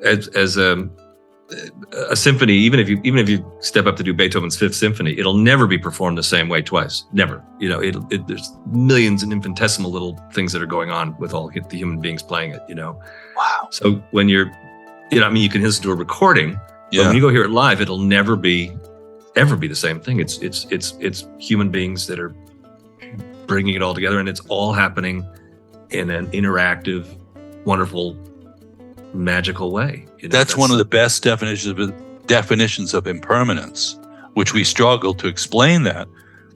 as a symphony, even if you step up to do Beethoven's Fifth Symphony, it'll never be performed the same way twice. Never. There's millions and infinitesimal little things that are going on with all the human beings playing it. Wow. So when you can listen to a recording, but when you go hear it live, it'll never ever be the same thing. It's human beings that are bringing it all together, and it's all happening in an interactive, wonderful, magical way. That's one of the best definitions of impermanence, which we struggle to explain that.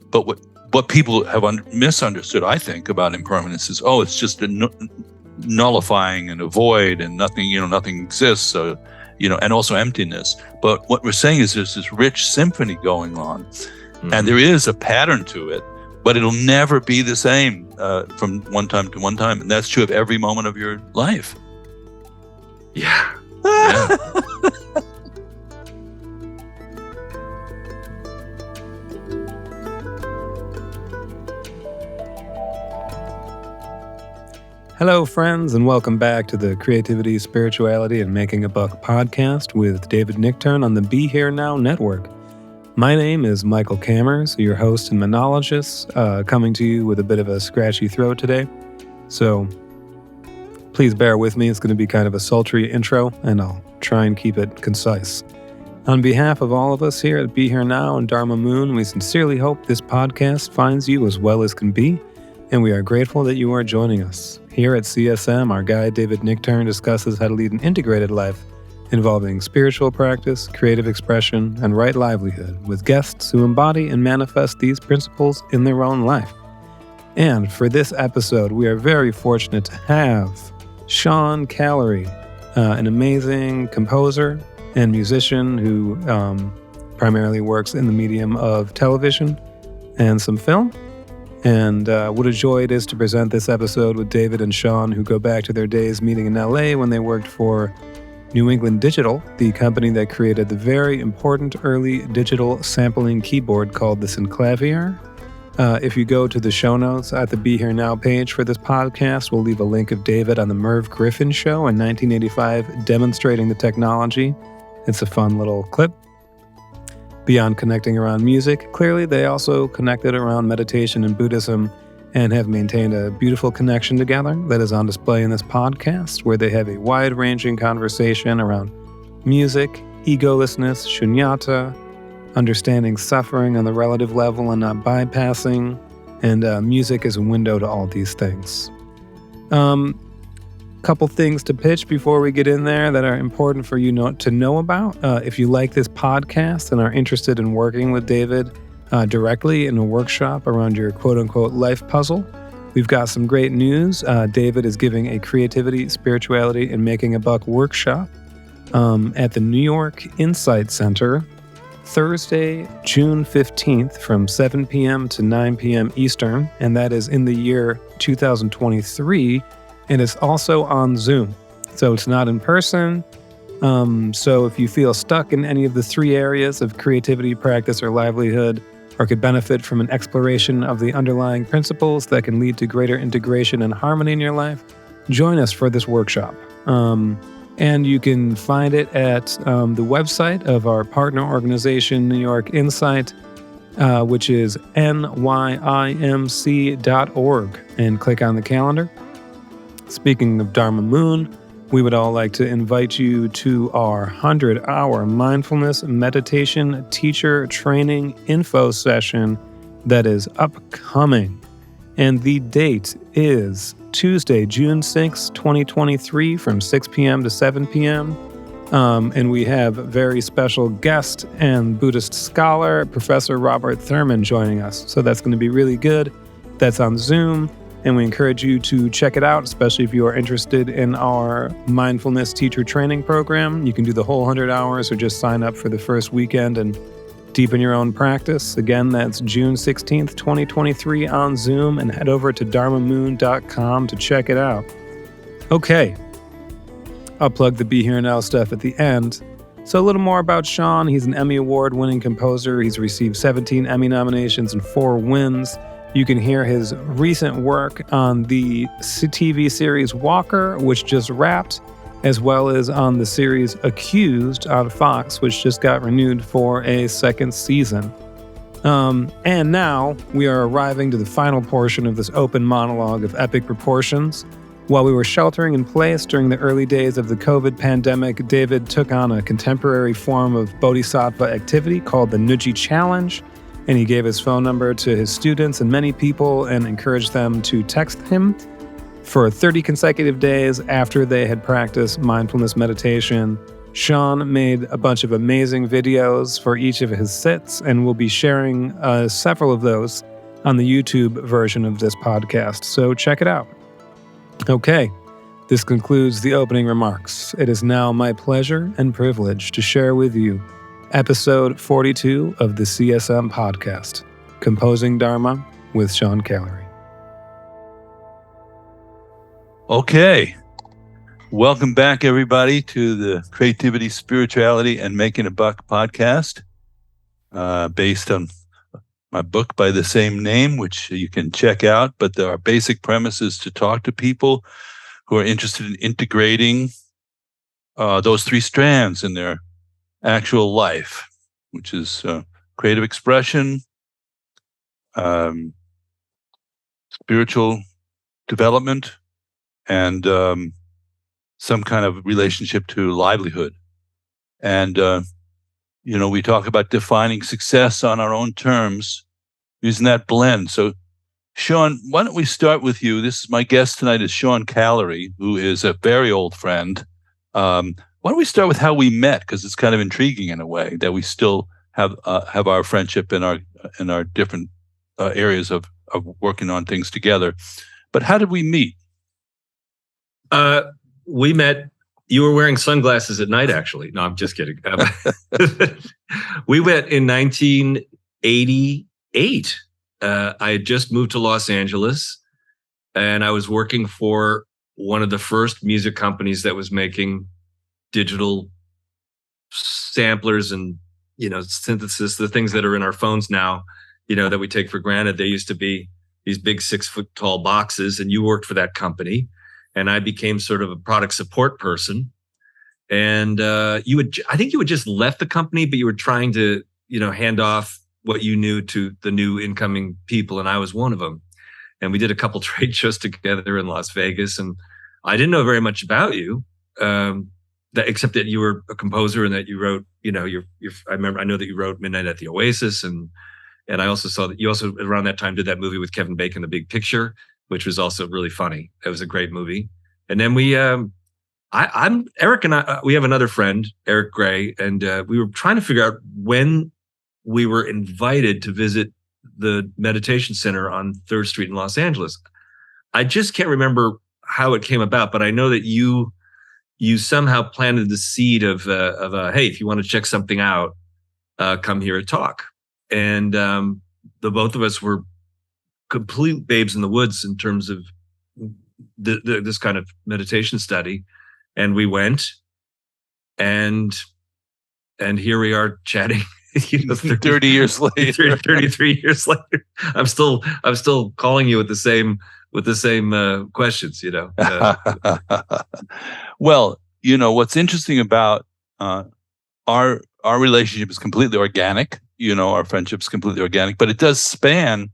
But what people have misunderstood, I think, about impermanence is, it's just a nullifying and a void, and nothing exists. So, and also emptiness. But what we're saying is there's this rich symphony going on, and there is a pattern to it, but it'll never be the same from one time to one time. And that's true of every moment of your life. Yeah. Hello, friends, and welcome back to the Creativity, Spirituality, and Making a Buck podcast with David Nichtern on the Be Here Now network. My name is Michael Cammers, your host and monologist, coming to you with a bit of a scratchy throat today. So please bear with me. It's going to be kind of a sultry intro, and I'll try and keep it concise. On behalf of all of us here at Be Here Now and Dharma Moon, we sincerely hope this podcast finds you as well as can be, and we are grateful that you are joining us. Here at CSM, our guide David Nichtern discusses how to lead an integrated life involving spiritual practice, creative expression, and right livelihood with guests who embody and manifest these principles in their own life. And for this episode, we are very fortunate to have Sean Callery, an amazing composer and musician who primarily works in the medium of television and some film. And what a joy it is to present this episode with David and Sean, who go back to their days meeting in LA when they worked for New England Digital, the company that created the very important early digital sampling keyboard called the Synclavier. If you go to the show notes at the Be Here Now page for this podcast, we'll leave a link of David on the Merv Griffin show in 1985 demonstrating the technology. It's a fun little clip. Beyond connecting around music, clearly they also connected around meditation and Buddhism and have maintained a beautiful connection together that is on display in this podcast, where they have a wide-ranging conversation around music, egolessness, shunyata, understanding suffering on the relative level and not bypassing, and music is a window to all these things. Couple things to pitch before we get in there that are important for you to know about. If you like this podcast and are interested in working with David directly in a workshop around your quote-unquote life puzzle, we've got some great news. David is giving a Creativity, Spirituality, and Making a Buck workshop at the New York Insight Center Thursday, June 15th from 7 p.m. to 9 p.m. Eastern, and that is in the year 2023, and it's also on Zoom. So it's not in person. So if you feel stuck in any of the three areas of creativity, practice, or livelihood, or could benefit from an exploration of the underlying principles that can lead to greater integration and harmony in your life, join us for this workshop. And you can find it at the website of our partner organization, New York Insight, which is nyimc.org, and click on the calendar. Speaking of Dharma Moon, we would all like to invite you to our 100-hour mindfulness meditation teacher training info session that is upcoming. And the date is Tuesday, June 6, 2023 from 6 p.m. to 7 p.m. And we have very special guest and Buddhist scholar, Professor Robert Thurman, joining us. So that's going to be really good. That's on Zoom. And we encourage you to check it out, especially if you are interested in our mindfulness teacher training program. You can do the whole 100 hours or just sign up for the first weekend and deepen your own practice. Again, that's June 16th, 2023 on Zoom, and head over to dharmamoon.com to check it out. Okay, I'll plug the Be Here Now stuff at the end. So a little more about Sean. He's an Emmy Award-winning composer. He's received 17 Emmy nominations and 4 wins. You can hear his recent work on the TV series Walker, which just wrapped, as well as on the series Accused on Fox, which just got renewed for a second season. And now we are arriving to the final portion of this open monologue of epic proportions. While we were sheltering in place during the early days of the COVID pandemic, David took on a contemporary form of bodhisattva activity called the Nuji Challenge, and he gave his phone number to his students and many people and encouraged them to text him for 30 consecutive days after they had practiced mindfulness meditation. Sean made a bunch of amazing videos for each of his sits, and we'll be sharing several of those on the YouTube version of this podcast, so check it out. Okay, this concludes the opening remarks. It is now my pleasure and privilege to share with you episode 42 of the CSM podcast, Composing Dharma with Sean Callery. Okay. Welcome back, everybody, to the Creativity, Spirituality, and Making a Buck podcast, based on my book by the same name, which you can check out. But our basic premise is to talk to people who are interested in integrating those three strands in their actual life, which is creative expression, spiritual development, and some kind of relationship to livelihood. And, we talk about defining success on our own terms, using that blend. So, Sean, why don't we start with you? My guest tonight is Sean Callery, who is a very old friend. Why don't we start with how we met? Because it's kind of intriguing in a way that we still have our friendship in our different areas of working on things together. But how did we meet? We met, you were wearing sunglasses at night, actually. No, I'm just kidding. We met in 1988. I had just moved to Los Angeles, and I was working for one of the first music companies that was making digital samplers and, synthesis, the things that are in our phones now, that we take for granted. They used to be these big 6-foot tall boxes, and you worked for that company. And I became sort of a product support person. And I think you had just left the company, but you were trying to, hand off what you knew to the new incoming people. And I was one of them. And we did a couple trade shows together in Las Vegas. And I didn't know very much about you, except that you were a composer and that you wrote, I know that you wrote Midnight at the Oasis. And I also saw that you also around that time did that movie with Kevin Bacon, The Big Picture, which was also really funny. It was a great movie. And then we, Eric and I, we have another friend, Eric Gray, and we were trying to figure out when we were invited to visit the meditation center on 3rd Street in Los Angeles. I just can't remember how it came about, but I know that you somehow planted the seed of hey, if you want to check something out, come here and talk. And the both of us were complete babes in the woods in terms of this kind of meditation study, and we went, and here we are chatting. 30 years later, 33 years later, I'm still calling you with the same questions. Well, what's interesting about our relationship is completely organic. Our friendship's completely organic, but it does span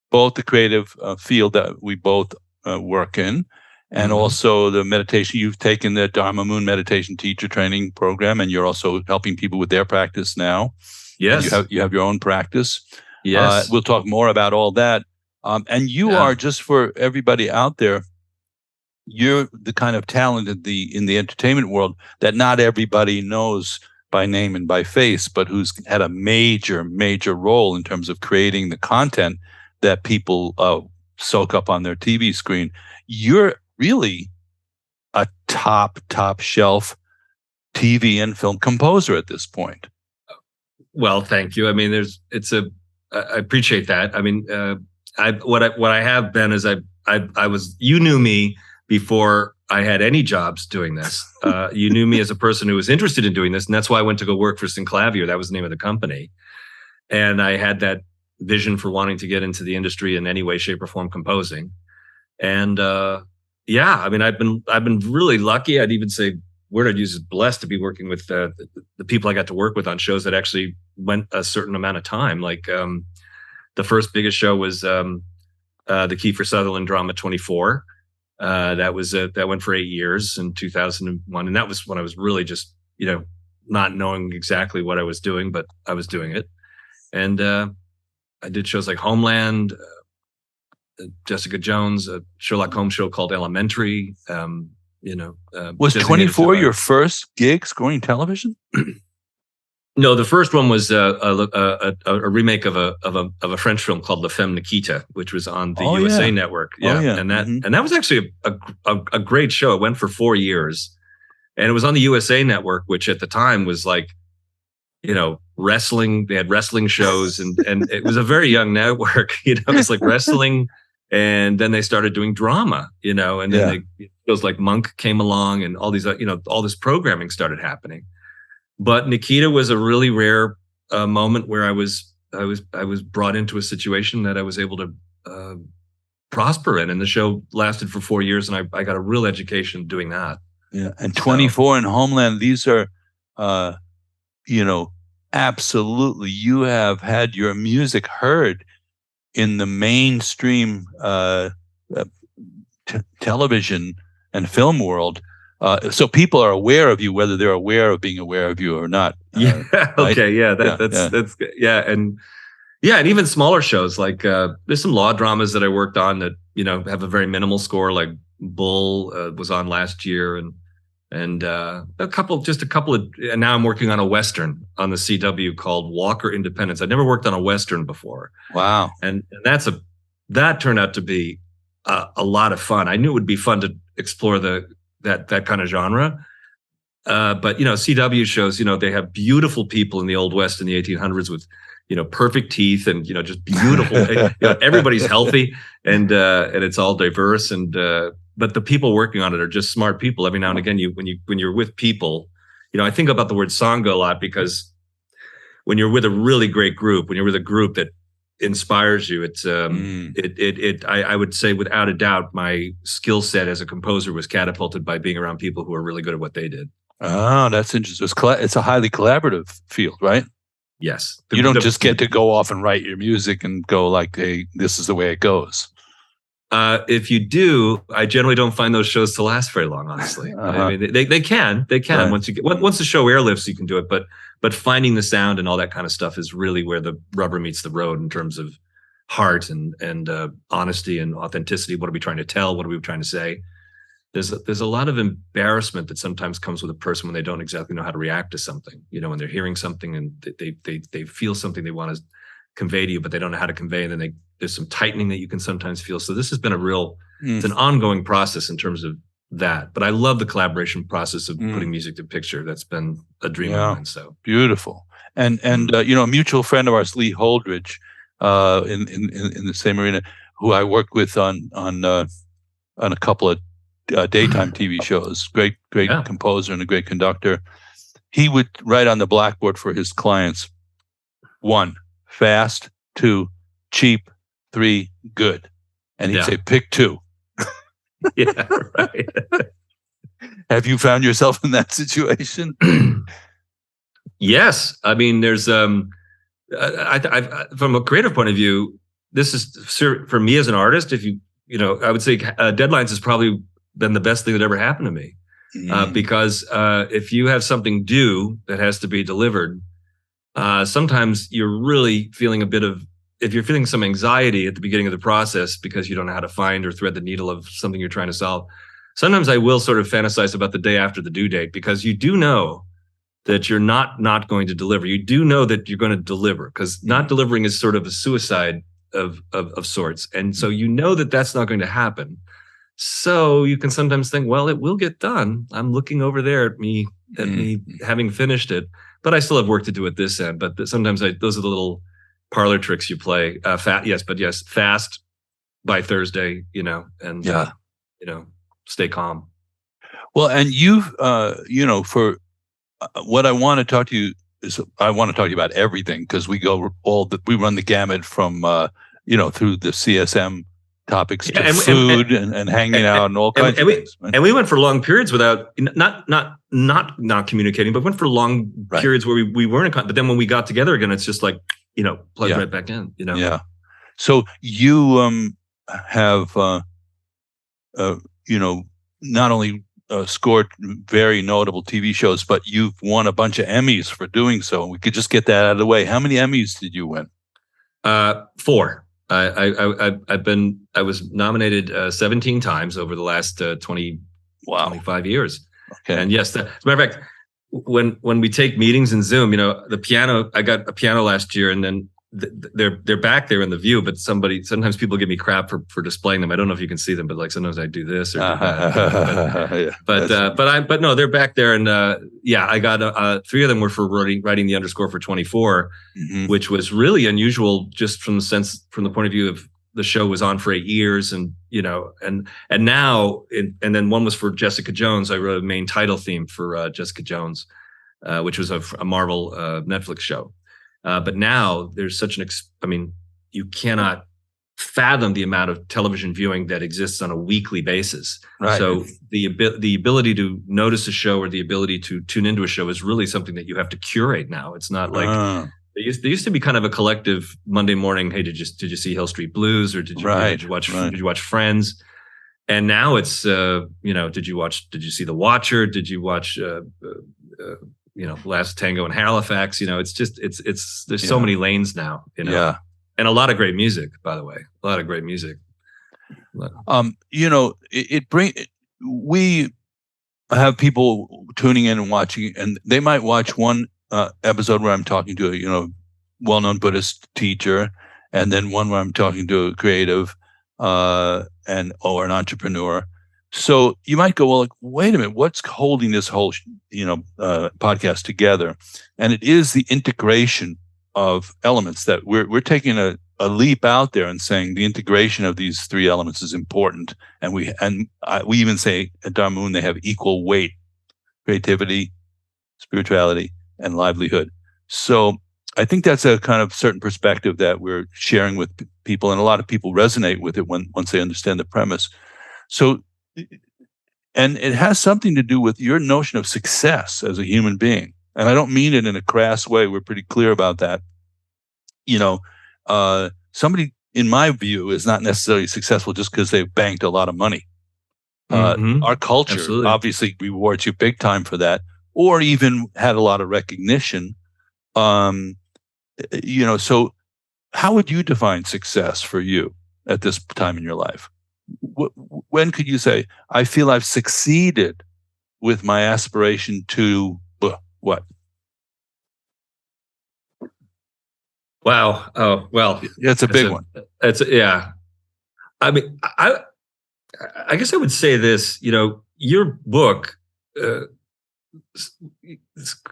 both the creative field that we both work in, and also the meditation. You've taken the Dharma Moon meditation teacher training program, and you're also helping people with their practice now. Yes. You have your own practice. Yes. We'll talk more about all that. And you are, just for everybody out there, you're the kind of talent in the entertainment world that not everybody knows by name and by face, but who's had a major, major role in terms of creating the content that people soak up on their TV screen. You're really a top shelf TV and film composer at this point. Well, thank you. I mean, I appreciate that. I mean, what I have been is I was, you knew me before I had any jobs doing this. You knew me as a person who was interested in doing this, and that's why I went to go work for Synclavier. That was the name of the company. And I had that vision for wanting to get into the industry in any way, shape, or form, composing. And I mean, I've been really lucky. I'd even say word I'd use is blessed to be working with the people I got to work with on shows that actually went a certain amount of time. Like the first biggest show was the Kiefer Sutherland drama 24. That went for 8 years in 2001, and that was when I was really just not knowing exactly what I was doing, but I was doing it. And I did shows like Homeland, Jessica Jones, a Sherlock Holmes show called Elementary. Was 24 your first gig scoring television? No, the first one was a remake of a French film called La Femme Nikita, which was on the USA Network. And that was actually a great show. It went for 4 years, and it was on the USA Network, which at the time was like, wrestling. They had wrestling shows, and it was a very young network. It was like wrestling, and then they started doing drama. And then shows like Monk came along, and all these all this programming started happening. But Nikita was a really rare moment where I was brought into a situation that I was able to prosper in, and the show lasted for 4 years, and I got a real education doing that. Yeah, and 24 and Homeland, these are, absolutely, you have had your music heard in the mainstream television and film world. So people are aware of you, whether they're aware of being aware of you or not. Okay. Yeah. That's and even smaller shows like there's some law dramas that I worked on that have a very minimal score, like Bull was on last year, and a couple of, and now I'm working on a Western on the CW called Walker Independence. I'd never worked on a Western before. Wow. And that turned out to be a lot of fun. I knew it would be fun to explore that kind of genre. But CW shows, they have beautiful people in the Old West in the 1800s with, perfect teeth and, just beautiful. Everybody's healthy and it's all diverse. And but the people working on it are just smart people. Every now and again, when you're with people, I think about the word Sangha a lot, because when you're with a really great group, when you're with a group that inspires you, it's I would say without a doubt my skill set as a composer was catapulted by being around people who are really good at what they did. Oh, that's interesting. It's a highly collaborative field, right? Yes. You don't just get to go off and write your music and go like, hey, this is the way it goes. If you do, I generally don't find those shows to last very long, honestly. I mean, they can right. Once the show airlifts, you can do it, but finding the sound and all that kind of stuff is really where the rubber meets the road in terms of heart and honesty and authenticity. What are we trying to tell? What are we trying to say? There's a lot of embarrassment that sometimes comes with a person when they don't exactly know how to react to something. When they're hearing something and they feel something they want to convey to you, but they don't know how to convey, and then there's some tightening that you can sometimes feel. So this has been it's an ongoing process in terms of that. But I love the collaboration process of putting music to picture. That's been a dream of mine. So beautiful. And a mutual friend of ours, Lee Holdridge, in the same arena, who I worked with on a couple of daytime TV shows. Great composer and a great conductor. He would write on the blackboard for his clients: 1, fast; 2, cheap; 3, good. And he'd say, pick 2. Yeah, right. Have you found yourself in that situation? Yes. I mean, there's I from a creative point of view, this is for me as an artist. If I would say deadlines has probably been the best thing that ever happened to me, because if you have something due that has to be delivered, sometimes you're really feeling if you're feeling some anxiety at the beginning of the process because you don't know how to find or thread the needle of something you're trying to solve. Sometimes I will sort of fantasize about the day after the due date, because you do know that you're not going to deliver. You do know that you're going to deliver, because not delivering is sort of a suicide of sorts. And so you know that that's not going to happen. So you can sometimes think, well, it will get done. I'm looking over there at me having finished it, but I still have work to do at this end. But sometimes those are the little parlor tricks you play. Fast by Thursday, and stay calm. Well, and for what I want to talk to you I want to talk to you about everything, because we run the gamut from through the CSM topics to food and hanging out and all kinds of things. And we went for long periods without not communicating, but went for long periods where we weren't in contact. But then when we got together again, it's just like, plug right back in. Yeah. So you have not only scored very notable TV shows, but you've won a bunch of Emmys for doing so. And we could just get that out of the way. How many Emmys did you win? 4. I was nominated 17 times over the last 25 years. Okay. And yes, as a matter of fact, when we take meetings in Zoom, the piano, I got a piano last year, and then they're back there in the view, but sometimes people give me crap for displaying them. I don't know if you can see them, but like sometimes I do this or do that. But no, they're back there. And I got 3 of them were for writing the underscore for 24, which was really unusual, just from the point of view of the show was on for 8 years, and now and then one was for Jessica Jones. I wrote a main title theme for Jessica Jones, which was a Marvel Netflix show. But now there's such you cannot fathom the amount of television viewing that exists on a weekly basis. Right. So the ability to notice a show or the ability to tune into a show is really something that you have to curate now. It's not like there used to be kind of a collective Monday morning. Hey, did you see Hill Street Blues, or did you watch Friends? And now it's did you see The Watcher? Did you watch Last Tango in Halifax? It's there's so many lanes now, Yeah. And a lot of great music, by the way, a lot of great music. We have people tuning in and watching, and they might watch one episode where I'm talking to a well-known Buddhist teacher, and then one where I'm talking to a creative or an entrepreneur. So you might go, well, wait a minute, what's holding this whole podcast together? And it is the integration of elements that we're taking a leap out there and saying the integration of these 3 elements is important. And we even say at Dharma they have equal weight: creativity, spirituality, and livelihood. So I think that's a kind of certain perspective that we're sharing with people, and a lot of people resonate with it once they understand the premise. So, and it has something to do with your notion of success as a human being. And I don't mean it in a crass way. We're pretty clear about that. Somebody, in my view, is not necessarily successful just because they've banked a lot of money. Our culture obviously rewards you big time for that, or even had a lot of recognition. So how would you define success for you at this time in your life? When could you say, I feel I've succeeded with my aspiration to what? Wow. Oh, well, it's a big one. I mean, I guess I would say this, your book,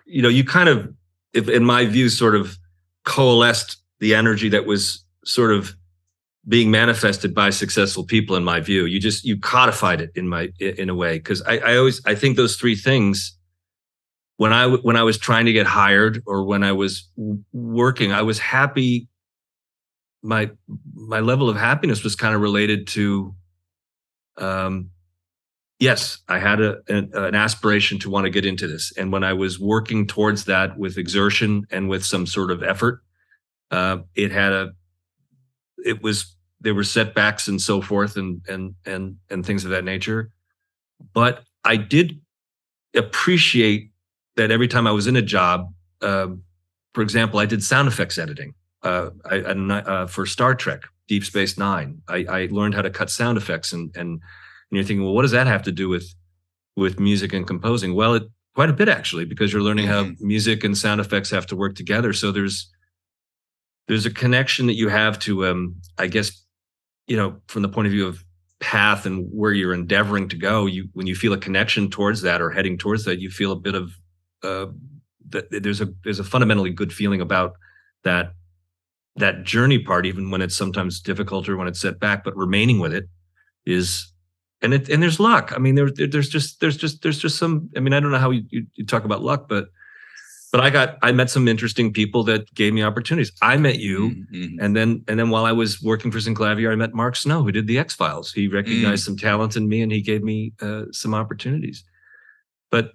you kind of, in my view, sort of coalesced the energy that was sort of being manifested by successful people. In my view, you codified it in a way, because I think those 3 things, when I was trying to get hired or when I was working, I was happy. My level of happiness was kind of related to, yes, I had an aspiration to want to get into this, and when I was working towards that with exertion and with some sort of effort, there were setbacks and so forth and things of that nature. But I did appreciate that every time I was in a job, for example, I did sound effects editing for Star Trek, Deep Space Nine. I learned how to cut sound effects, and you're thinking, well, what does that have to do with music and composing? Well, quite a bit, actually, because you're learning how music and sound effects have to work together. So there's a connection that you have to, I guess, from the point of view of path and where you're endeavoring to go, when you feel a connection towards that or heading towards that, you feel a bit of there's a fundamentally good feeling about that journey part, even when it's sometimes difficult or when it's set back, but remaining with it is, and there's luck. I mean, there's just some, I mean, I don't know how you talk about luck, but But I met some interesting people that gave me opportunities. I met you, and then while I was working for Synclavier, I met Mark Snow, who did the X-Files. He recognized some talent in me, and he gave me some opportunities. But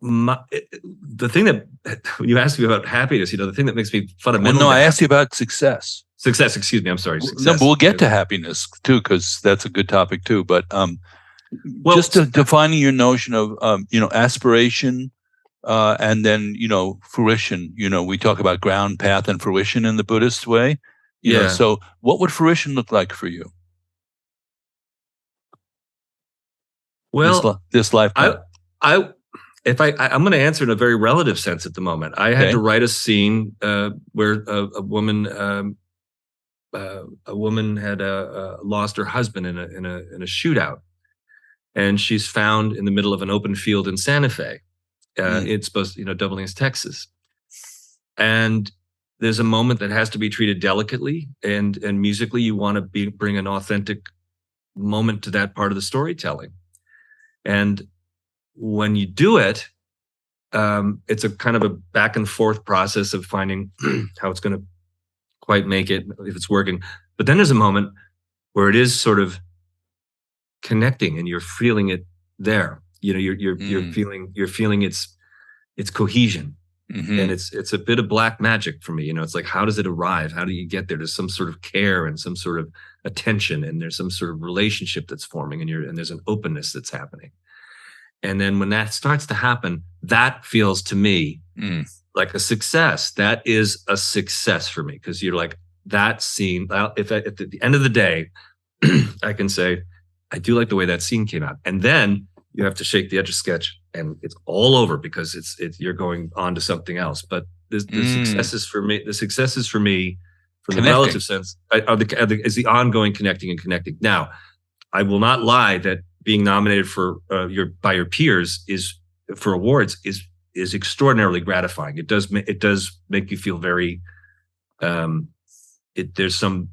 the thing that you asked me about happiness, the thing that makes me fundamental. Well, no, I asked you about success. Success, excuse me. I'm sorry. Success. No, but we'll get to happiness too, because that's a good topic too. But just defining your notion of aspiration. And then, fruition, we talk about ground, path, and fruition in the Buddhist way. You know, so what would fruition look like for you? Well, this lifetime. I'm going to answer in a very relative sense at the moment. I had to write a scene where a woman had lost her husband in a shootout, and she's found in the middle of an open field in Santa Fe. It's supposed to, Dublin is Texas. And there's a moment that has to be treated delicately, and musically you want to bring an authentic moment to that part of the storytelling. And when you do it, it's a kind of a back and forth process of finding how it's going to quite make it, if it's working. But then there's a moment where it is sort of connecting and you're feeling it there. You're feeling its cohesion, and it's a bit of black magic for me. It's like, how does it arrive? How do you get there? There's some sort of care and some sort of attention, and there's some sort of relationship that's forming, and there's an openness that's happening. And then when that starts to happen, that feels to me like a success. That is a success for me, because you're like, that scene. If at the end of the day, I can say, I do like the way that scene came out, and then you have to shake the Etch-a-Sketch, and it's all over, because it's you're going on to something else. But the successes for me, from the relative sense, is the ongoing connecting. Now, I will not lie that being nominated for by your peers for awards is extraordinarily gratifying. It does make you feel very. There's some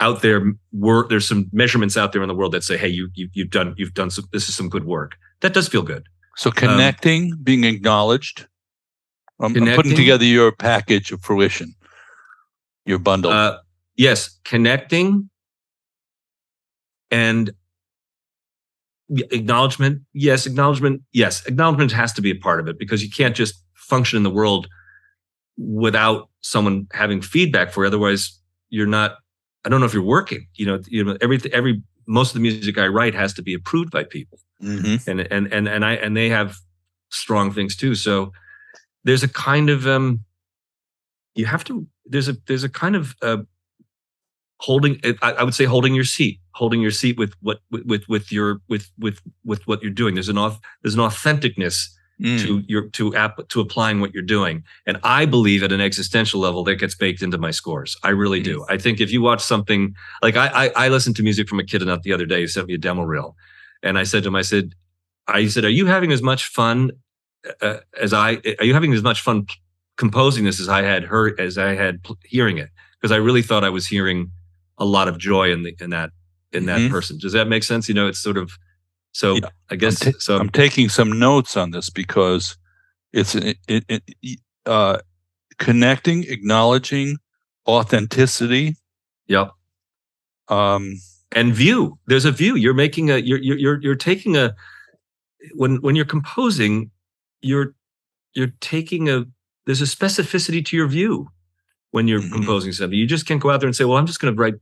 out there there's some measurements out there in the world that say, hey, you've done some, this is some good work. That does feel good. So connecting, being acknowledged. I'm putting together your package of fruition, your bundle. Yes, connecting and acknowledgement. Yes, acknowledgement. Yes, acknowledgement has to be a part of it, because you can't just function in the world without someone having feedback for you. Otherwise, you're not. I don't know if you're working. Most of the music I write has to be approved by people, and they have strong things too. So there's a kind of there's a kind of holding. I would say holding your seat with what you're doing. There's an authenticness to applying what you're doing. And I believe at an existential level that gets baked into my scores. I really do. I think if you watch something like I listened to music from a kid enough the other day who sent me a demo reel, and I said to him, I said, are you having as much fun are you having as much fun composing this as I had hearing it? Because I really thought I was hearing a lot of joy in that person. Does that make sense? It's sort of. So yeah, I guess I'm taking some notes on this, because it's connecting, acknowledging, authenticity. Yep. And view. There's a view. You're making you're taking a when you're composing, you're taking there's a specificity to your view when you're composing something. You just can't go out there and say, well, I'm just going to write.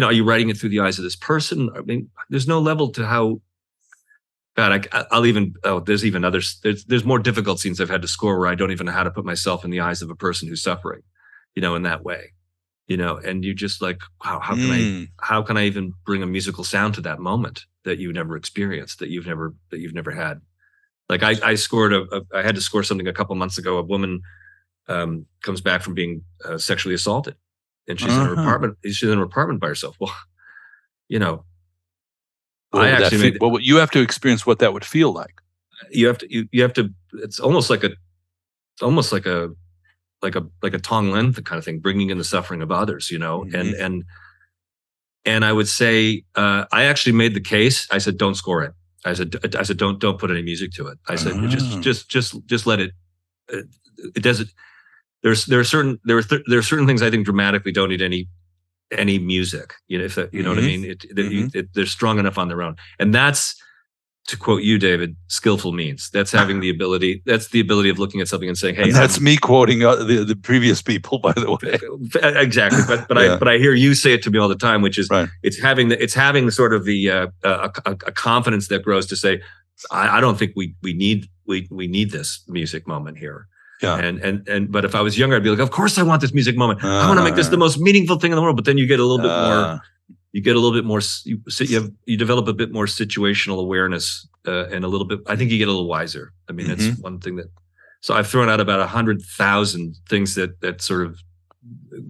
Are you writing it through the eyes of this person? I mean, there's no level to how. God, I'll even. Oh, there's even others. There's more difficult scenes I've had to score where I don't even know how to put myself in the eyes of a person who's suffering, in that way, And you just like, wow, how can I even bring a musical sound to that moment that you never experienced, that you've never had? Like I scored I had to score something a couple months ago. A woman comes back from being sexually assaulted, and she's in her apartment. She's in her apartment by herself. Well, you have to experience what that would feel like. You have to. It's almost like a Tonglen kind of thing, bringing in the suffering of others, and I would say I actually made the case. I said, don't score it. I said, don't put any music to it. I said, just let it it doesn't. There are certain things I think dramatically don't need any music. You know, if that, you know what I mean. They're strong enough on their own, and that's, to quote you, David, skillful means. That's having the ability. That's the ability of looking at something and saying, "Hey." And that's me quoting the previous people, by the way. Exactly, but I hear you say it to me all the time, which is it's having sort of the a confidence that grows to say, I don't think we need this music moment here. Yeah. But if I was younger, I'd be like, of course I want this music moment. I want to make this the most meaningful thing in the world. But then you get a little bit more. You get a little bit more. You develop a bit more situational awareness, and a little bit. I think you get a little wiser. I mean, that's one thing that. So I've thrown out about 100,000 things that sort of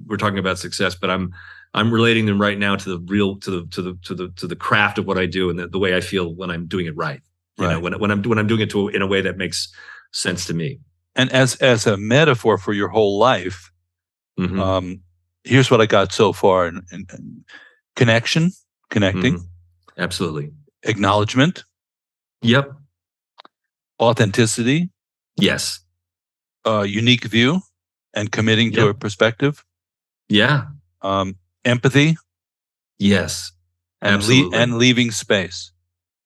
we're talking about success, but I'm relating them right now to the real to the craft of what I do and the way I feel when I'm doing it right. You know, when I'm doing it in a way that makes sense to me. And as a metaphor for your whole life, here's what I got so far: in connecting, absolutely, acknowledgement, yep, authenticity, yes, unique view, and committing to a perspective, empathy, yes, and leaving space.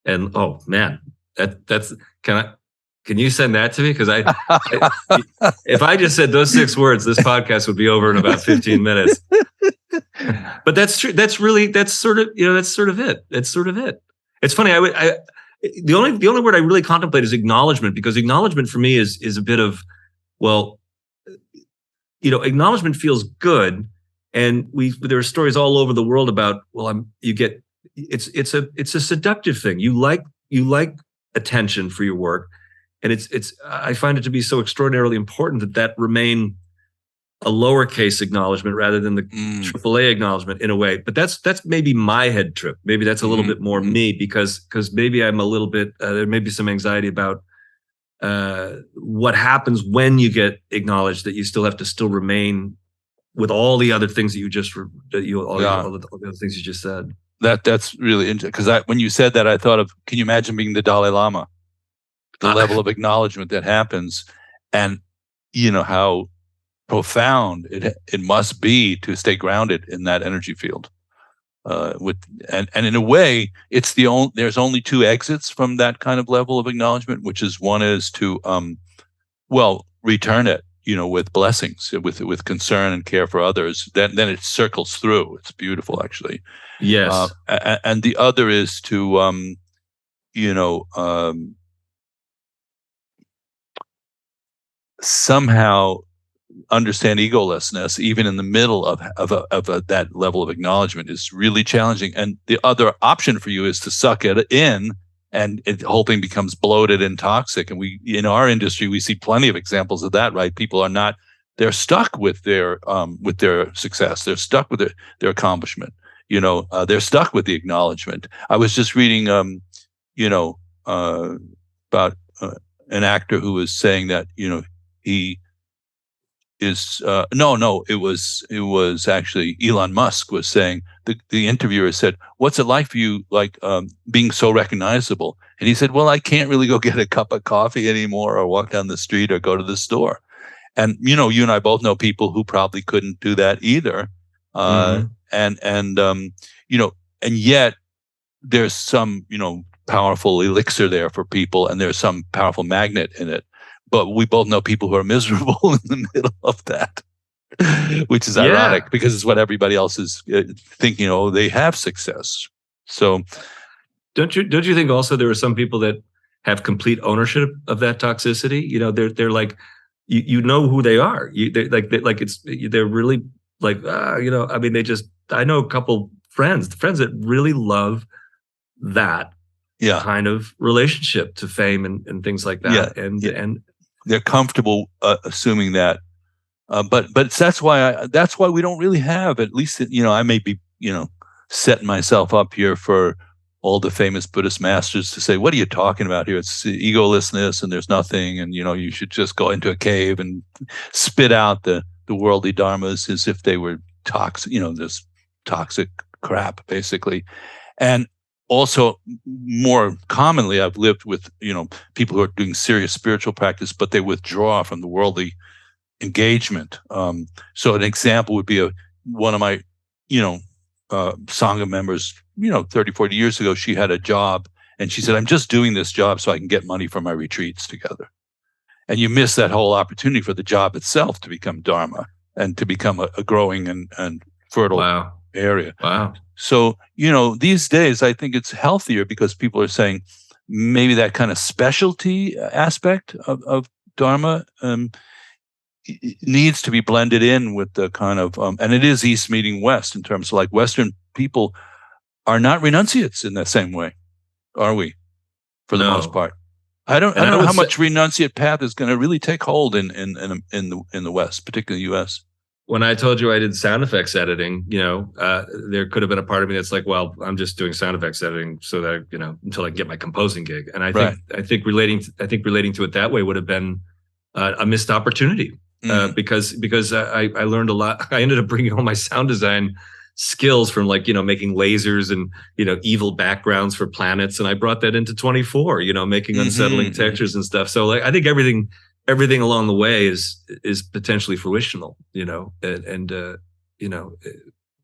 And oh man, that's can you send that to me? Because if I just said those 6 words, this podcast would be over in about 15 minutes. But that's true. That's sort of it. That's sort of it. It's funny. The only word I really contemplate is acknowledgement, because acknowledgement for me is a bit of, well, acknowledgement feels good, and there are stories all over the world about, well, it's a seductive thing. You like attention for your work. And I find it to be so extraordinarily important that remain a lowercase acknowledgement rather than the AAA acknowledgement in a way. But that's maybe my head trip. Maybe that's a little bit more me because maybe I'm a little bit, there may be some anxiety about what happens when you get acknowledged, that you still have to remain with all the other things that all the other things you just said. That's really interesting, because when you said that, I thought of, can you imagine being the Dalai Lama? The level of acknowledgement that happens, and how profound it must be to stay grounded in that energy field. And in a way, there's only 2 exits from that kind of level of acknowledgement, which is, one is to return it, with blessings, with concern and care for others. Then it circles through. It's beautiful, actually. Yes. And the other is to somehow understand egolessness, even in the middle of that level of acknowledgement, is really challenging. And the other option for you is to suck it in, and the whole thing becomes bloated and toxic. And in our industry, we see plenty of examples of that, right? People they're stuck with their success. They're stuck with their accomplishment. They're stuck with the acknowledgement. I was just reading, about an actor who was saying that, he is it was actually Elon Musk was saying, the interviewer said, "What's it like for you, being so recognizable?" And he said, "Well, I can't really go get a cup of coffee anymore, or walk down the street, or go to the store." And you and I both know people who probably couldn't do that either. And yet there's some powerful elixir there for people, and there's some powerful magnet in it. But we both know people who are miserable in the middle of that, which is ironic, because it's what everybody else is thinking. They have success. So, don't you think also there are some people that have complete ownership of that toxicity? They're like, who they are. They're really like, I mean, I know a couple friends that really love that kind of relationship to fame and things like that. And they're comfortable assuming that, but that's why we don't really have, at least I may be setting myself up here for all the famous Buddhist masters to say, what are you talking about here? It's egolessness, and there's nothing, and you should just go into a cave and spit out the worldly dharmas as if they were toxic, this toxic crap, basically. And also, more commonly, I've lived with, people who are doing serious spiritual practice, but they withdraw from the worldly engagement. So an example would be one of my, Sangha members, 30, 40 years ago, she had a job and she said, I'm just doing this job so I can get money for my retreats together. And you miss that whole opportunity for the job itself to become Dharma and to become a growing and fertile area. Wow. So, these days, I think it's healthier because people are saying maybe that kind of specialty aspect of Dharma needs to be blended in with the kind of, and it is East meeting West in terms of like Western people are not renunciates in the same way, are we? For the most part. I don't know how much renunciate path is going to really take hold in the West, particularly the U.S. When I told you I did sound effects editing, there could have been a part of me that's like, well, I'm just doing sound effects editing so that, until I get my composing gig. And I think relating to it that way would have been a missed opportunity because I learned a lot. I ended up bringing all my sound design skills from making lasers and, evil backgrounds for planets. And I brought that into 24, making unsettling textures and stuff. So I think everything along the way is potentially fruitional,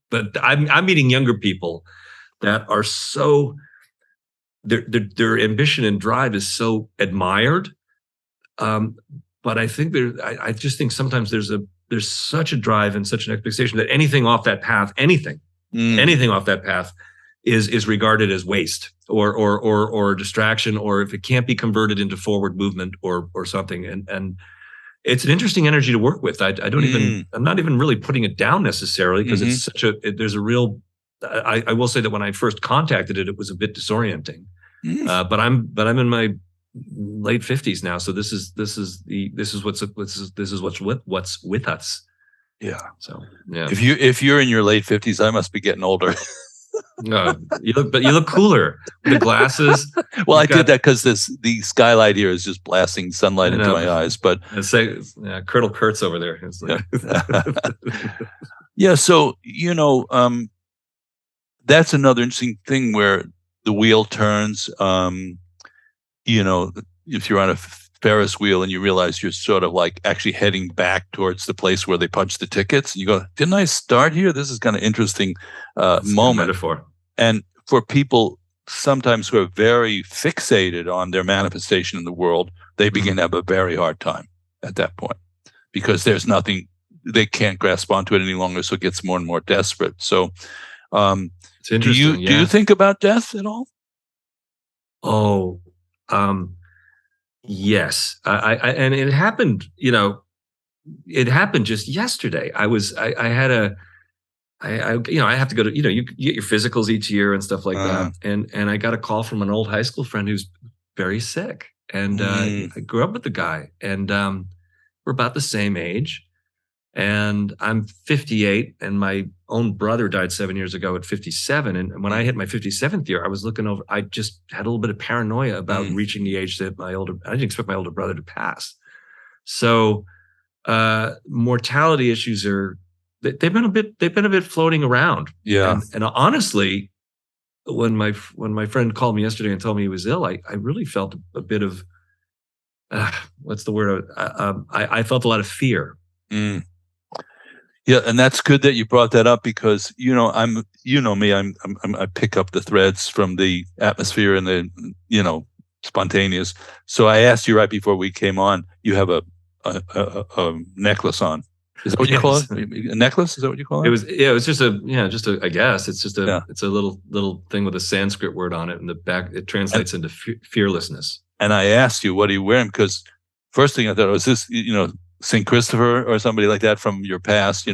but I'm meeting younger people that are so their ambition and drive is so admired. But I think I just think sometimes there's such a drive and such an expectation that anything off that path, anything off that path is regarded as waste or distraction, or if it can't be converted into forward movement or something. And it's an interesting energy to work with. I'm not even really putting it down necessarily because it's there's a real, I will say that when I first contacted it, it was a bit disorienting. But I'm in my late 50s now, so this is what's with us. Yeah. So yeah. If you're in your late 50s, I must be getting older. No, you look cooler with the glasses. Well, I did that because the skylight here is just blasting sunlight into my eyes. But Colonel Kurtz over there. It's like yeah. So that's another interesting thing where the wheel turns. If you're on a Ferris wheel and you realize you're sort of like actually heading back towards the place where they punch the tickets, and you go, didn't I start here? This is kind of interesting moment. Metaphor. And for people sometimes who are very fixated on their manifestation in the world, they begin to have a very hard time at that point because there's nothing, they can't grasp onto it any longer. So it gets more and more desperate. So it's interesting. Do you think about death at all? Oh, yes. And it happened, it happened just yesterday. I have to go to, you get your physicals each year and stuff like that. And I got a call from an old high school friend who's very sick. And I grew up with the guy, and we're about the same age. And I'm 58, and my own brother died 7 years ago at 57. And when I hit my 57th year, I was looking over, I just had a little bit of paranoia about reaching the age that I didn't expect my older brother to pass. So mortality issues they've been a bit floating around. Yeah. And honestly, when my friend called me yesterday and told me he was ill, I really felt a bit of, what's the word? I felt a lot of fear. Yeah, and that's good that you brought that up because I'm me, I pick up the threads from the atmosphere and the spontaneous. So I asked you right before we came on. You have a necklace on. Is that what you call it? A necklace? Is that what you call it? It was just I guess it's just it's a little thing with a Sanskrit word on it in the back. It translates into fearlessness. And I asked you, what are you wearing? Because first thing I thought was this, St. Christopher or somebody like that from your past,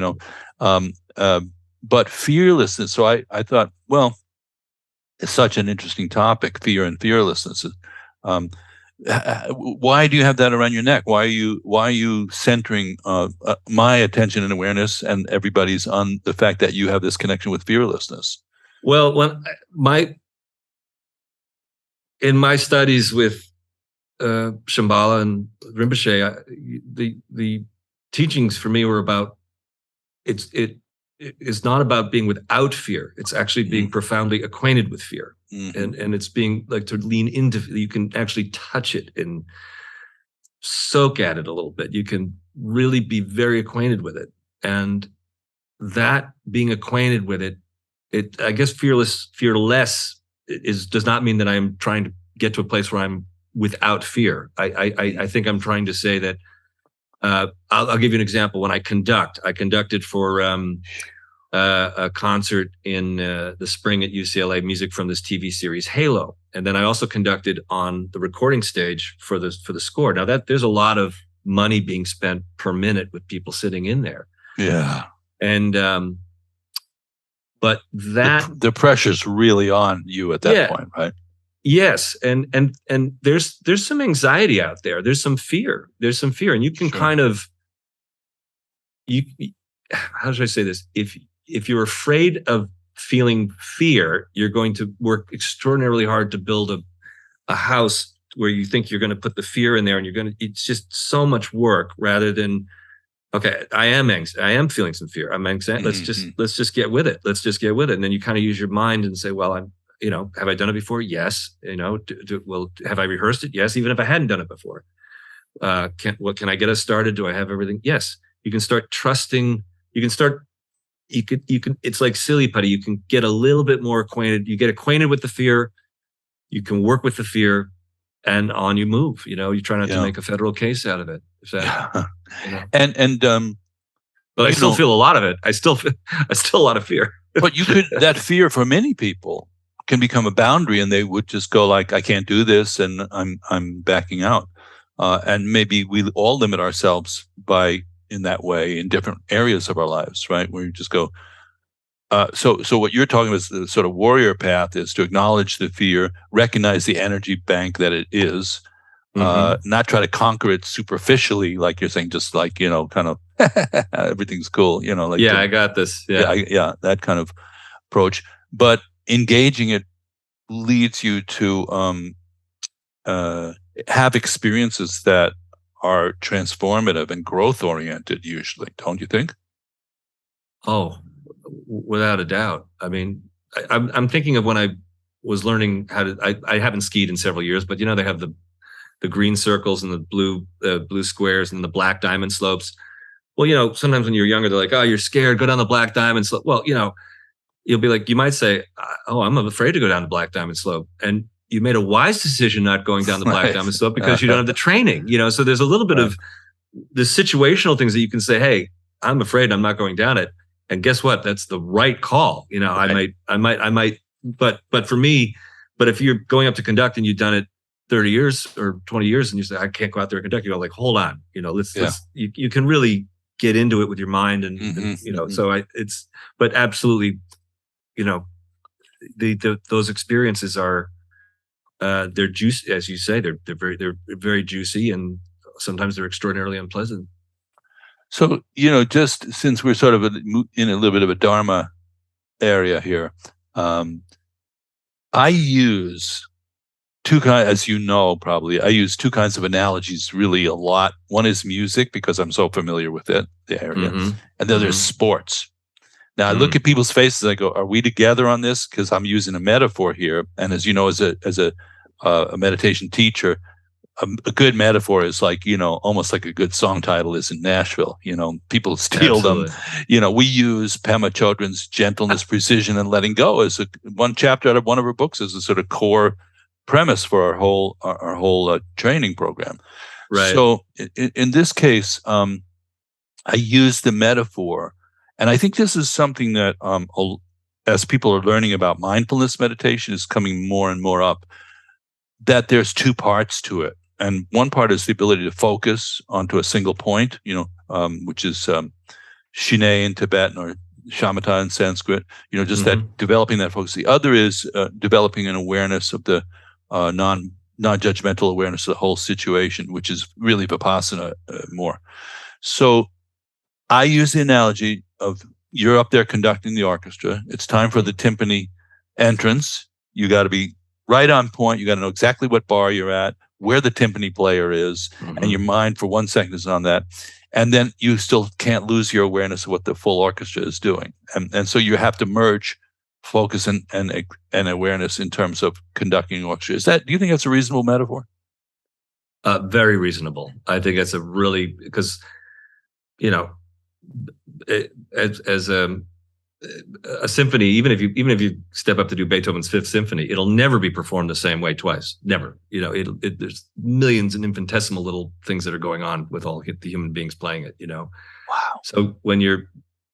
but fearlessness. So I thought, well, it's such an interesting topic, fear and fearlessness. Why do you have that around your neck? Why are you centering my attention and awareness and everybody's on the fact that you have this connection with fearlessness? Well, in my studies with Shambala and Rinpoche, the teachings for me were about it's not about being without fear. It's actually being profoundly acquainted with fear. and it's being like to lean into. You can actually touch it and soak at it a little bit. You can really be very acquainted with it, and that being acquainted with it, I guess fearless does not mean that I'm trying to get to a place where I'm without fear. I think I'm trying to say that. I'll give you an example. When I conducted for a concert in the spring at UCLA, music from this TV series Halo, and then I also conducted on the recording stage for the score. Now that there's a lot of money being spent per minute with people sitting in there. Yeah, and but that the pressure's really on you at that point, right? Yes, and there's some anxiety out there. There's some fear, and you can kind of how should I say this? If you're afraid of feeling fear, you're going to work extraordinarily hard to build a house where you think you're going to put the fear in there, and it's just so much work rather than, okay, I am feeling some fear. I'm anxious. Let's just get with it. And then you kind of use your mind and say, well, have I done it before? Yes. Well, have I rehearsed it? Yes. Even if I hadn't done it before, can I get us started? Do I have everything? Yes. You can start trusting. You can, it's like silly putty. You can get a little bit more acquainted. You get acquainted with the fear. You can work with the fear, and on you move. You try not to make a federal case out of it. But I still feel a lot of it. I still a lot of fear. But that fear for many people can become a boundary, and they would just go like, I can't do this, and I'm backing out. And maybe we all limit ourselves in that way in different areas of our lives, right? Where you just go. So what you're talking about is the sort of warrior path is to acknowledge the fear, recognize the energy bank that it is, not try to conquer it superficially, like you're saying, just like, kind of everything's cool, like, I got this. Yeah, that kind of approach. But engaging it leads you to have experiences that are transformative and growth oriented, usually, don't you think? Oh, without a doubt. I mean, I'm thinking of when I was learning how to. I haven't skied in several years, but they have the green circles and the blue squares and the black diamond slopes. Well, sometimes when you're younger, they're like, "Oh, you're scared. Go down the black diamond slope." Well, you'll be like, you might say, "Oh, I'm afraid to go down the black diamond slope," and you made a wise decision not going down the black diamond slope because you don't have the training. So there's a little bit of the situational things that you can say, "Hey, I'm afraid. I'm not going down it." And guess what? That's the right call. Right. I might, but for me, if you're going up to conduct and you've done it 30 years or 20 years and you say, I can't go out there and conduct, like, hold on, you can really get into it with your mind and so but absolutely, those experiences are, they're juicy, as you say, they're very juicy, and sometimes they're extraordinarily unpleasant. So, just since we're sort of in a little bit of a Dharma area here, I use two kinds, as probably, I use two kinds of analogies really a lot. One is music, because I'm so familiar with the area. And then there's sports. Now I look at people's faces, I go, are we together on this? Because I'm using a metaphor here. And as you know, as a meditation teacher, a good metaphor is like, almost like a good song title is in Nashville. People steal them. We use Pema Chodron's gentleness, precision, and letting go as one chapter out of one of her books as a sort of core premise for our whole training program. Right. So in this case, I use the metaphor, and I think this is something that as people are learning about mindfulness meditation is coming more and more up, that there's two parts to it. And one part is the ability to focus onto a single point, which is Shine in Tibetan or shamatha in Sanskrit, just that developing that focus. The other is developing an awareness of the non-judgmental awareness of the whole situation, which is really Vipassana more. So I use the analogy of you're up there conducting the orchestra. It's time for the timpani entrance. You got to be right on point. You got to know exactly what bar you're at, where the timpani player is, and your mind for 1 second is on that. And then you still can't lose your awareness of what the full orchestra is doing. And so you have to merge focus and awareness in terms of conducting orchestra. Do you think that's a reasonable metaphor? Very reasonable. I think that's because, as a symphony, even if you step up to do Beethoven's Fifth Symphony, it'll never be performed the same way twice. Never. There's millions and infinitesimal little things that are going on with all the human beings playing it. Wow. So when you're,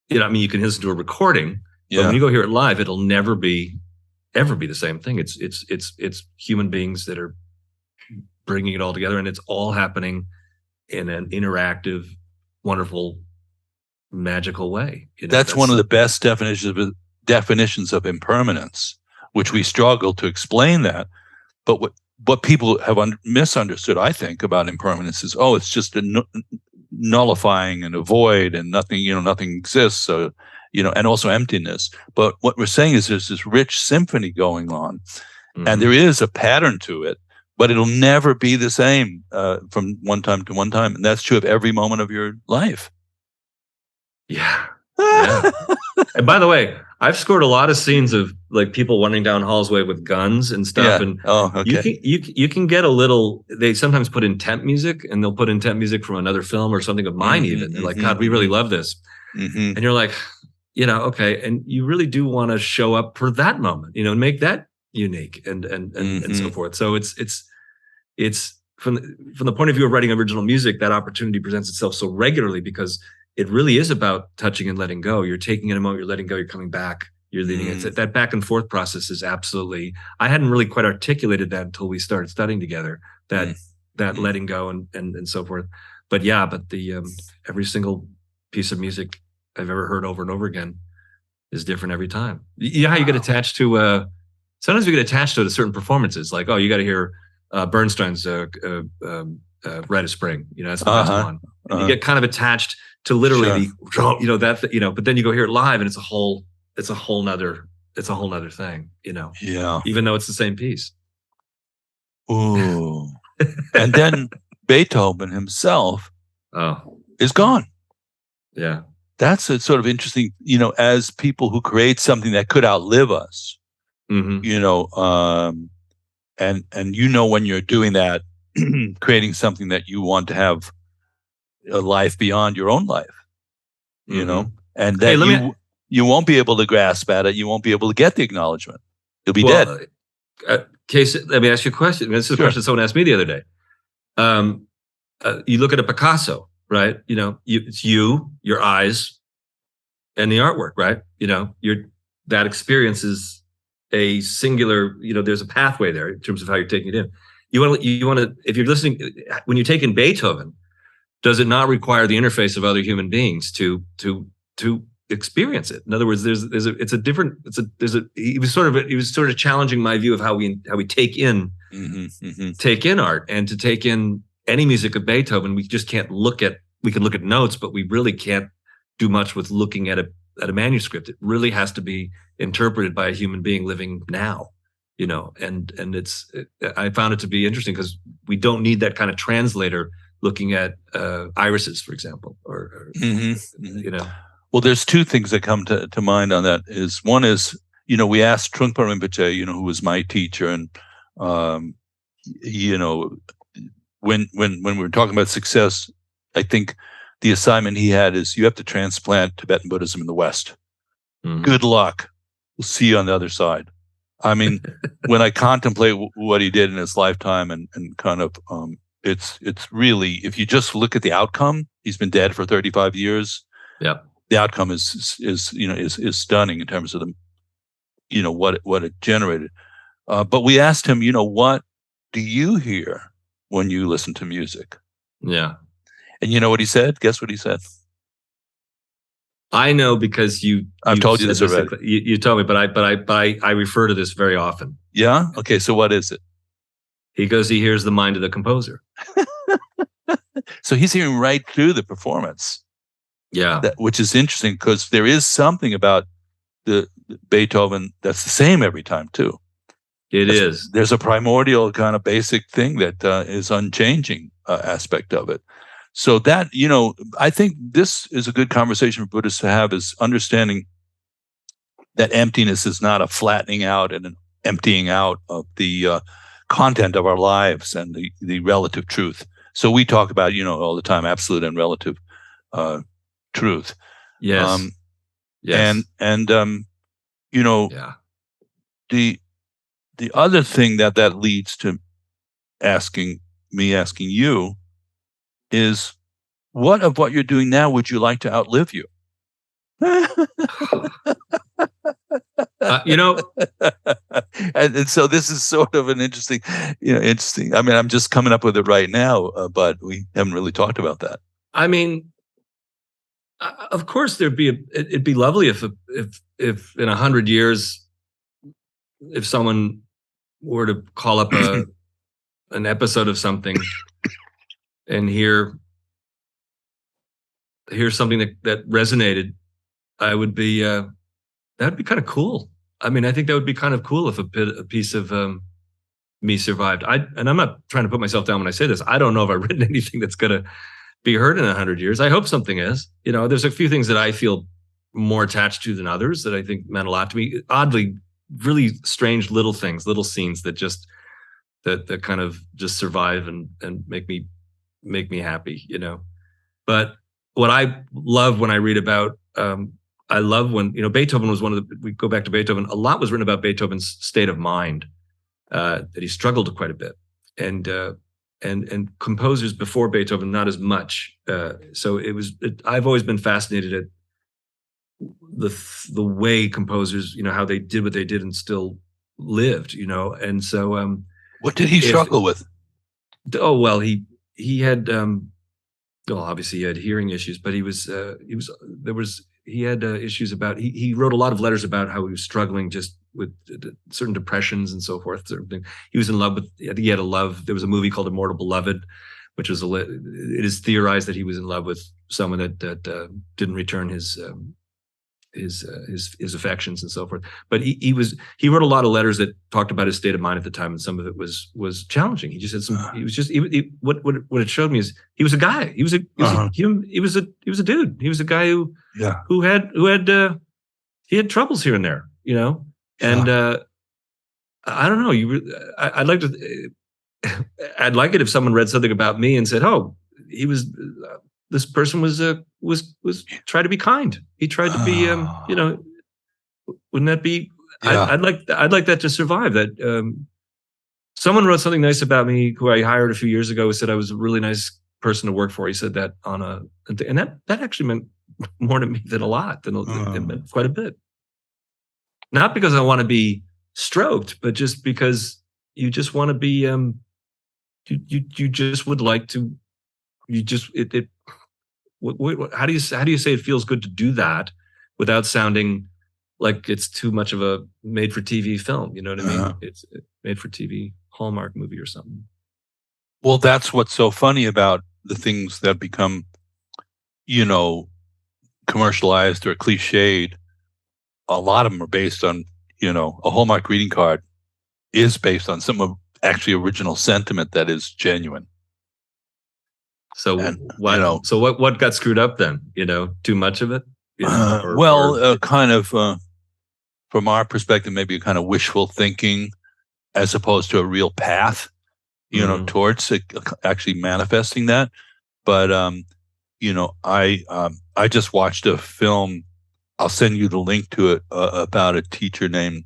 you can listen to a recording, but when you go hear it live, it'll never be the same thing. It's human beings that are bringing it all together, and it's all happening in an interactive, wonderful, magical way. That's one of the best definitions of impermanence, which we struggle to explain that. But what people have misunderstood, I think, about impermanence is, it's just a nullifying and a void, and nothing exists. So, and also emptiness. But what we're saying is there's this rich symphony going on, and there is a pattern to it, but it'll never be the same from one time to one time. And that's true of every moment of your life. Yeah. And by the way, I've scored a lot of scenes of like people running down hallway with guns and stuff. And you can get a little, they sometimes put in temp music, and they'll put in temp music from another film or something of mine even. They're like, God, we really love this. And you're like, okay. And you really do want to show up for that moment, and make that unique and so forth. So it's from the point of view of writing original music, that opportunity presents itself so regularly, because it really is about touching and letting go. You're taking in a moment, you're letting go, you're coming back, you're leading it. That back and forth process is absolutely, I hadn't really quite articulated that until we started studying together, that letting go and so forth. But the every single piece of music I've ever heard over and over again is different every time. How you get attached to, sometimes we get attached to certain performances, like, you got to hear Bernstein's Rite of Spring, that's the best one. And you get kind of attached to literally but then you go hear it live, and it's a whole nother thing, even though it's the same piece. Ooh. And then Beethoven himself is gone. Yeah. That's a sort of interesting, as people who create something that could outlive us, and when you're doing that, creating something that you want to have a life beyond your own life, and that you won't be able to grasp at it. You won't be able to get the acknowledgement. You'll be dead. Case, let me ask you a question. This is a question someone asked me the other day. You look at a Picasso, right? It's you, your eyes, and the artwork, right? That experience is a singular. There's a pathway there in terms of how you're taking it in. You want to, if you're listening, when you take in Beethoven, does it not require the interface of other human beings to experience it? In other words, he was sort of challenging my view of how we take in art, and to take in any music of Beethoven, we just can't we can look at notes, but we really can't do much with looking at a manuscript. It really has to be interpreted by a human being living now. And I found it to be interesting, because we don't need that kind of translator looking at irises, for example, or Well, there's two things that come to mind on that. One is, we asked Trungpa Rinpoche, who was my teacher, and when we were talking about success, I think the assignment he had is, you have to transplant Tibetan Buddhism in the West. Good luck. We'll see you on the other side. I mean, when I contemplate what he did in his lifetime, and kind of, it's really, if you just look at the outcome, he's been dead for 35 years. Yeah, the outcome is stunning in terms of what it generated. But we asked him, what do you hear when you listen to music? Yeah, and you know what he said? Guess what he said? I know, because I've told you this already. You told me, but I refer to this very often. Yeah. Okay. So what is it? He goes, he hears the mind of the composer. So he's hearing right through the performance. Yeah. Which is interesting, because there is something about the Beethoven that's the same every time too. There's a primordial kind of basic thing that is unchanging aspect of it. So that, I think this is a good conversation for Buddhists to have, is understanding that emptiness is not a flattening out and an emptying out of the content of our lives and the relative truth. So we talk about, all the time, absolute and relative truth. Yes. Yes. And Yeah. the other thing that leads to asking you is, what of what you're doing now would you like to outlive you? And so this is sort of an interesting. I mean, I'm just coming up with it right now, but we haven't really talked about that. I mean, of course, it'd be lovely if in 100 years, if someone were to call up an episode of something and hear something that resonated, I would be that would be kind of cool. I mean, I think that would be kind of cool if a piece of me survived. And I'm not trying to put myself down when I say this. I don't know if I've written anything that's going to be heard in 100 years. I hope something is. There's a few things that I feel more attached to than others that I think meant a lot to me. Oddly, really strange little things, little scenes that just that kind of just survive and make me happy. But what I love when I read about, I love when, Beethoven was we go back to Beethoven, a lot was written about Beethoven's state of mind, that he struggled quite a bit. And composers before Beethoven, not as much. So I've always been fascinated at the way composers, how they did what they did and still lived, and so. What did he struggle with? Oh, well, he had, obviously he had hearing issues, but he had issues about, he wrote a lot of letters about how he was struggling just with certain depressions and so forth. Certain thing. He was in love with, he had a love. There was a movie called Immortal Beloved, which was it is theorized that he was in love with someone that didn't return his affections and so forth. But he wrote a lot of letters that talked about his state of mind at the time, and some of it was challenging. He just had some. He was just what it showed me is he was a guy. He was a dude. He was a guy who had troubles here and there, And I don't know. I'd like to. I'd like it if someone read something about me and said, "Oh, he was." This person was tried to be kind. He tried to be, wouldn't that be? Yeah. I'd like that to survive. That someone wrote something nice about me, who I hired a few years ago, who said I was a really nice person to work for. He said that and that actually meant more to me than a lot. It meant quite a bit. Not because I want to be stroked, but just because you just want to be. You just would like to. You just it. How do you say it feels good to do that without sounding like it's too much of a made-for-TV film? You know what I mean? It's a made-for-TV Hallmark movie or something. Well, that's what's so funny about the things that become, commercialized or cliched. A lot of them are based on, a Hallmark greeting card is based on some of actually original sentiment that is genuine. So what got screwed up then? Too much of it? Kind of from our perspective, maybe a kind of wishful thinking as opposed to a real path, towards actually manifesting that. But I just watched a film. I'll send you the link to it about a teacher named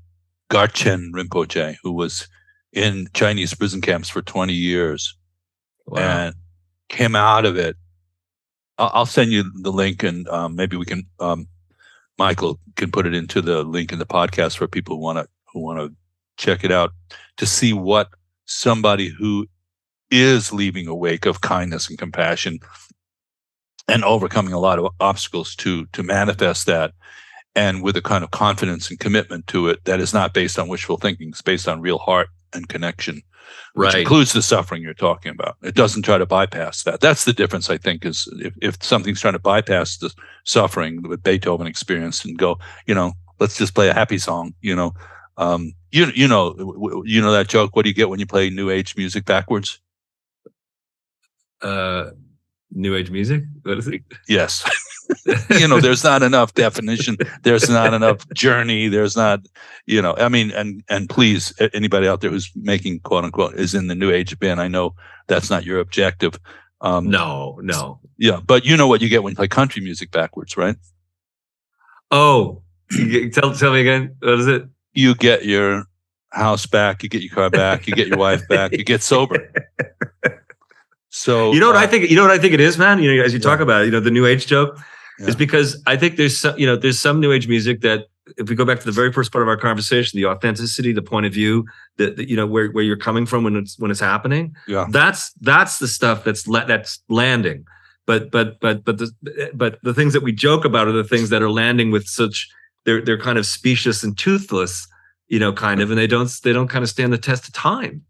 Garchen Rinpoche, who was in Chinese prison camps for 20 years. Wow. And came out of it. I'll send you the link, and maybe we can. Michael can put it into the link in the podcast for people who want to check it out, to see what somebody who is leaving a wake of kindness and compassion and overcoming a lot of obstacles to manifest that, and with a kind of confidence and commitment to it that is not based on wishful thinking. It's based on real heart and connection. Which includes the suffering you're talking about. It doesn't try to bypass that. That's the difference, I think, is if something's trying to bypass the suffering that Beethoven experienced and go, let's just play a happy song, You know that joke, what do you get when you play New Age music backwards? New Age music? What is it? Yes. There's not enough definition. There's not enough journey. There's not, I mean, and please, anybody out there who's making quote unquote is in the new age bin, I know that's not your objective. No. Yeah, but you know what you get when you play country music backwards, right? Oh, tell me again. What is it? You get your house back, you get your car back, you get your wife back, you get sober. So what I think. What I think it is, man. As you talk about it, the new age joke is because I think there's some new age music that, if we go back to the very first part of our conversation, the authenticity, the point of view, that where you're coming from when it's happening. Yeah, that's the stuff that's landing. But the things that we joke about are the things that are landing with such they're kind of specious and toothless, kind of, and they don't kind of stand the test of time.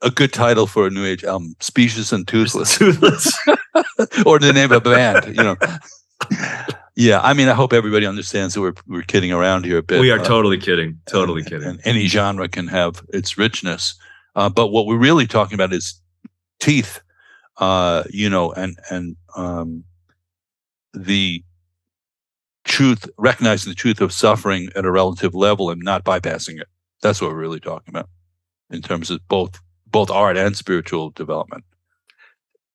A good title for a new age album: Specious and Toothless. Or the name of a band. Yeah, I mean, I hope everybody understands that we're kidding around here a bit. We are totally kidding. Totally kidding. And any genre can have its richness, but what we're really talking about is teeth. And the truth, recognizing the truth of suffering at a relative level and not bypassing it. That's what we're really talking about in terms of both art and spiritual development.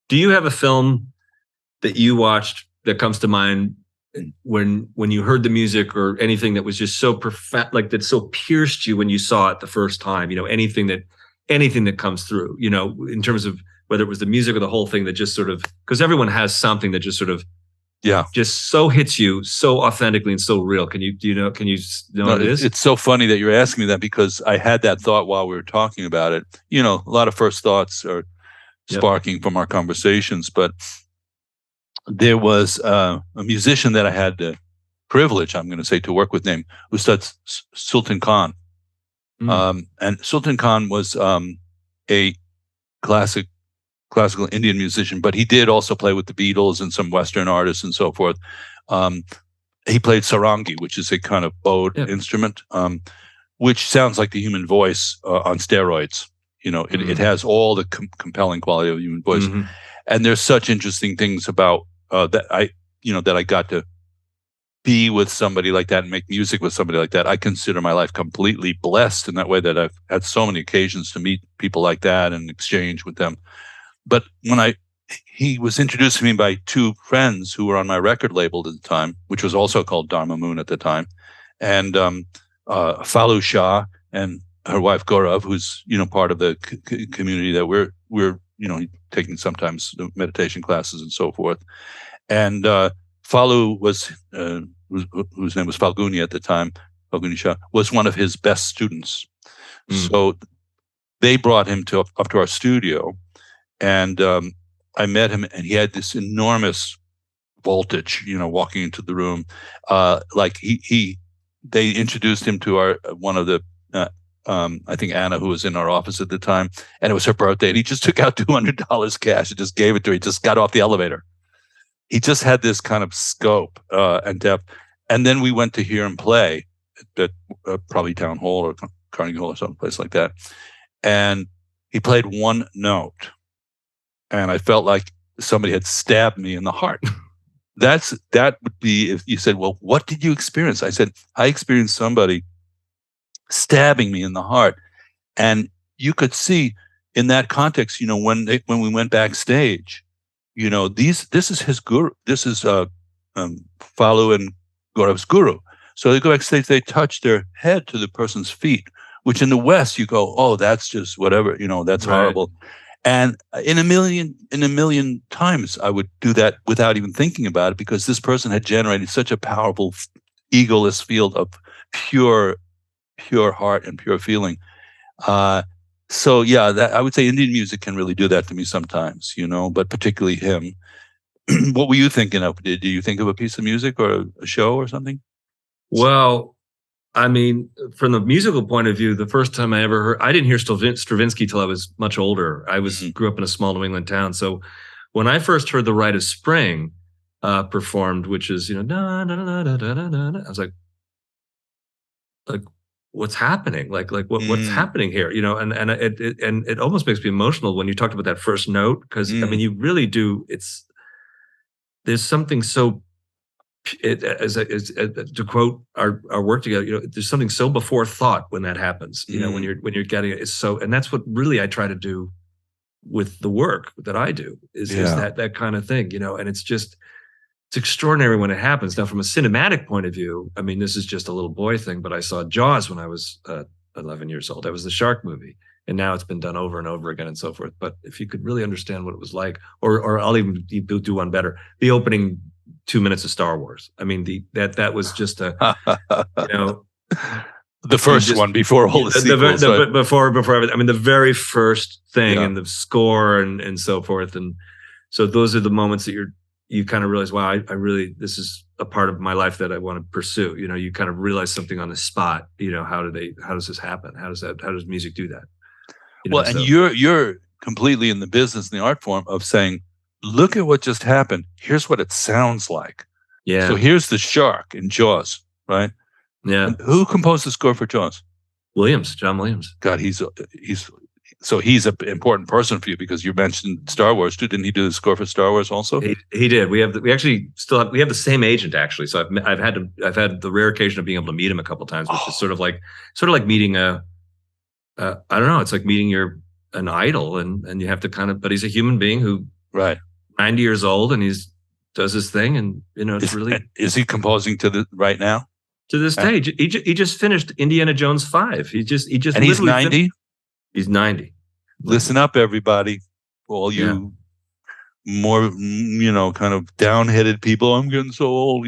Do you have a film that you watched that comes to mind when you heard the music, or anything that was just so perfect, like that so pierced you when you saw it the first time? Anything that comes through, in terms of whether it was the music or the whole thing that just sort of, because everyone has something that just sort of, just so hits you so authentically and so real. Can you know what it is? It's so funny that you're asking me that, because I had that thought while we were talking about it. A lot of first thoughts are sparking from our conversations, but there was a musician that I had the privilege, I'm going to say, to work with, named Ustad Sultan Khan. And Sultan Khan was a classical Indian musician, but he did also play with the Beatles and some Western artists and so forth. He played sarangi, which is a kind of bowed instrument, which sounds like the human voice on steroids. It has all the compelling quality of the human voice. And there's such interesting things about that I got to be with somebody like that and make music with somebody like that. I consider my life completely blessed in that way, that I've had so many occasions to meet people like that and exchange with them. But when he was introduced to me by two friends who were on my record label at the time, which was also called Dharma Moon at the time, and Falu Shah and her wife Gaurav, who's part of the community that we're taking sometimes meditation classes and so forth. And Falu was whose name was Falguni at the time, Falguni Shah, was one of his best students. So they brought him up to our studio. And I met him, and he had this enormous voltage, walking into the room. They introduced him to one of the, I think Anna, who was in our office at the time, and it was her birthday. And he just took out $200 cash and just gave it to her. He just got off the elevator. He just had this kind of scope and depth. And then we went to hear him play at probably Town Hall or Carnegie Hall or someplace like that. And he played one note. And I felt like somebody had stabbed me in the heart. That would be if you said, well, what did you experience? I said, I experienced somebody stabbing me in the heart. And you could see in that context, when we went backstage, this is his guru. This is Falu and Gaurav's guru. So they go backstage, they touch their head to the person's feet, which in the West you go, oh, that's just whatever, that's right. Horrible. And in a million times, I would do that without even thinking about it, because this person had generated such a powerful, egoless field of pure heart and pure feeling. So yeah, I would say Indian music can really do that to me sometimes, but particularly him. What were you thinking of? Did you think of a piece of music or a show or something? Well, I mean, from the musical point of view, the first time I ever heard, I didn't hear Stravinsky till I was much older. I grew up in a small New England town. So when I first heard The Rite of Spring performed, which is, na, na, na, na, na, na, na, I was like, what's happening? What's happening here? And it almost makes me emotional when you talked about that first note, because I mean, you really do. there's something so, to quote our work together, there's something so before thought when that happens. When you're getting it, it's so, and that's what really I try to do with the work that I do is that kind of thing, and it's extraordinary when it happens. Now, from a cinematic point of view, I mean, this is just a little boy thing, but I saw Jaws when I was 11 years old. That was the shark movie. And now it's been done over and over again and so forth. But if you could really understand what it was like, or I'll even do one better, the opening 2 minutes of Star Wars. I mean, that was just a, the first one before all the sequels. Before everything. I mean, the very first thing and the score and so forth. And so those are the moments that you kind of realize, wow, I really, this is a part of my life that I want to pursue. You kind of realize something on the spot. How does this happen? How does music do that? And you're completely in the business, in the art form of saying, look at what just happened. Here's what it sounds like. Yeah. So here's the shark in Jaws, right? Yeah. And who composed the score for Jaws? John Williams. God, he's an important person for you because you mentioned Star Wars too. Didn't he do the score for Star Wars also? He did. We have the same agent actually. So I've had the rare occasion of being able to meet him a couple times, which is sort of like meeting I don't know. It's like meeting an idol, and you have to kind of. But he's a human being who, 90 years old, and does his thing, and it's really. Is he composing right now? To this day, he just finished Indiana Jones 5. He just. And he's 90. He's 90. Listen up, everybody! All you more, kind of down-headed people. I'm getting so old.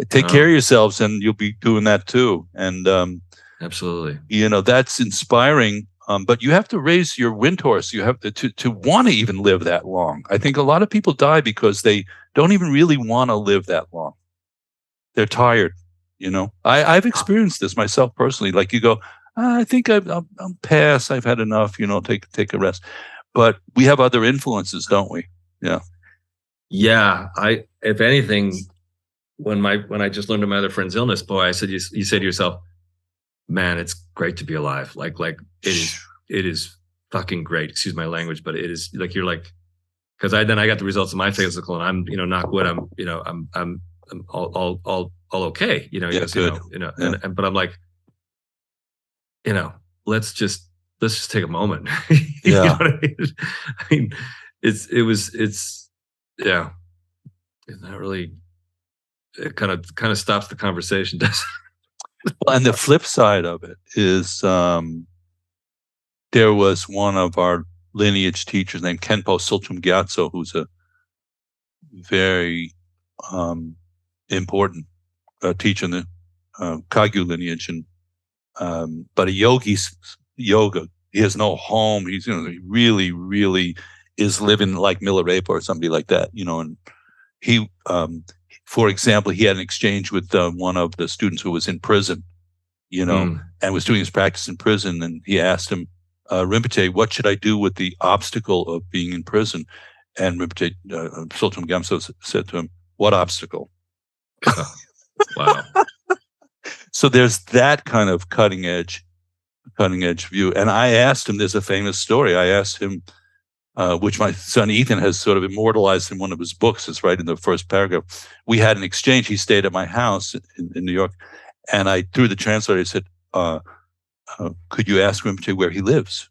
Take care of yourselves, and you'll be doing that too. And. Absolutely. That's inspiring. But you have to raise your wind horse. You have to want to even live that long. I think a lot of people die because they don't even really want to live that long. They're tired. I've experienced this myself personally. Like you go, I think I'll pass. I've had enough. Take a rest. But we have other influences, don't we? Yeah. Yeah. If anything, when I just learned of my other friend's illness, boy, I said, you say to yourself, man, it's great to be alive. Like it is fucking great. Excuse my language, but it is like, you're like, because then I got the results of my physical, and I'm, knock wood, I'm all okay. Good. But I'm like, let's just take a moment. Yeah. You know what I mean? It's not really. It kind of stops the conversation, doesn't it? Well, and the flip side of it is there was one of our lineage teachers named Khenpo Silchum Gyatso, who's a very important teacher in the Kagyu lineage, and but a yogi's yoga. He has no home. He's he really, really is living like Milarepa or somebody like that. And he. For example, he had an exchange with one of the students who was in prison, and was doing his practice in prison. And he asked him, Rinpoche, what should I do with the obstacle of being in prison? And Rinpoche, Silchum Gyatso said to him, what obstacle? Wow. So there's that kind of cutting edge view. And I asked him, there's a famous story. I asked him, which my son Ethan has sort of immortalized in one of his books. It's right in the first paragraph. We had an exchange. He stayed at my house in New York, and I, through the translator, I said, could you ask Rinpoche where he lives?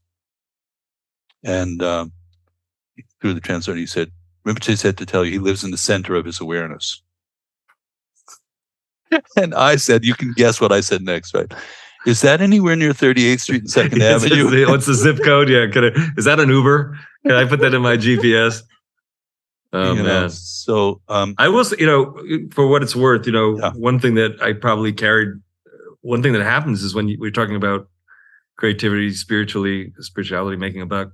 And through the translator, he said, Rinpoche said to tell you he lives in the center of his awareness. And I said, you can guess what I said next, right? Is that anywhere near 38th Street and 2nd Avenue? What's the zip code? Yeah. Is that an Uber? Can I put that in my GPS? Oh, man. So I will say, for what it's worth, one thing that I probably carried, one thing that happens is when we're talking about creativity, spirituality, making a buck,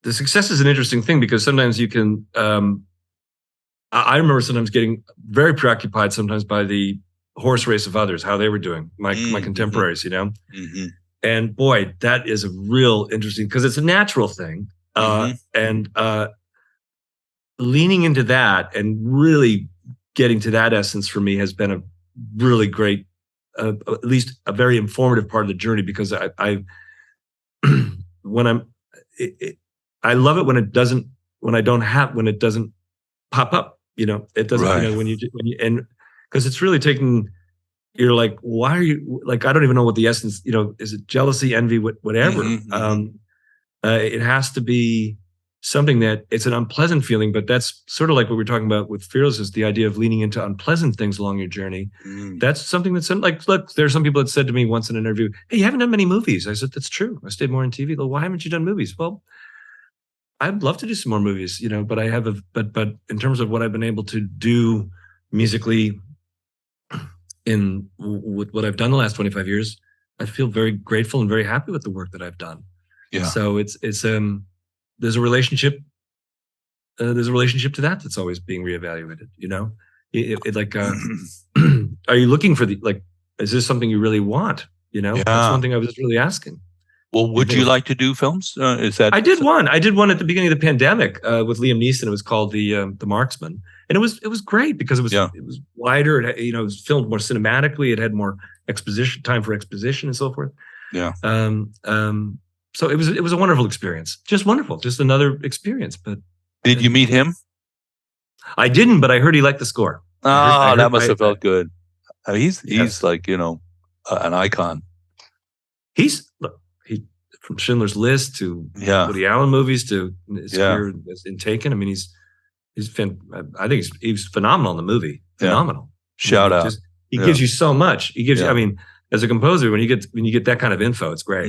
the success is an interesting thing because sometimes you can, I remember sometimes getting very preoccupied sometimes by the horse race of others, how they were doing, my contemporaries, Mm-hmm. And boy, that is a real interesting, because it's a natural thing. And leaning into that and really getting to that essence for me has been a really great, at least a very informative part of the journey, because I love it when it doesn't pop up It doesn't, Right. when you, and because it's really taking, you're like, why are you like, I don't even know what the essence, is it jealousy, envy, whatever. It has to be something that it's an unpleasant feeling, but that's sort of like what we're talking about with fearlessness, the idea of leaning into unpleasant things along your journey. That's something that's like, look, there's some people that said to me once in an interview, hey, you haven't done many movies. I said, that's true. I stayed more on TV. Well, why haven't you done movies? Well, I'd love to do some more movies, but I have but in terms of what I've been able to do musically with what I've done the last 25 years, I feel very grateful and very happy with the work that I've done. Yeah. So it's there's a relationship to that that's always being reevaluated. Are you looking for is this something you really want? That's one thing I was really asking. Well, would you like to do films? Is that? I did one at the beginning of the pandemic with Liam Neeson. It was called the Marksman, and it was great because it was wider. It was filmed more cinematically. It had more time for exposition and so forth. Yeah. So it was a wonderful experience. Just wonderful. Just another experience. But did you meet him? I didn't, but I heard he liked the score. That must have felt good. I mean, he's like an icon. He from Schindler's List to Woody Allen movies to his career in Taken. I mean, I think he's phenomenal in the movie. Phenomenal. Shout out. He gives you so much. He gives you. I mean, as a composer, when you get that kind of info, it's great.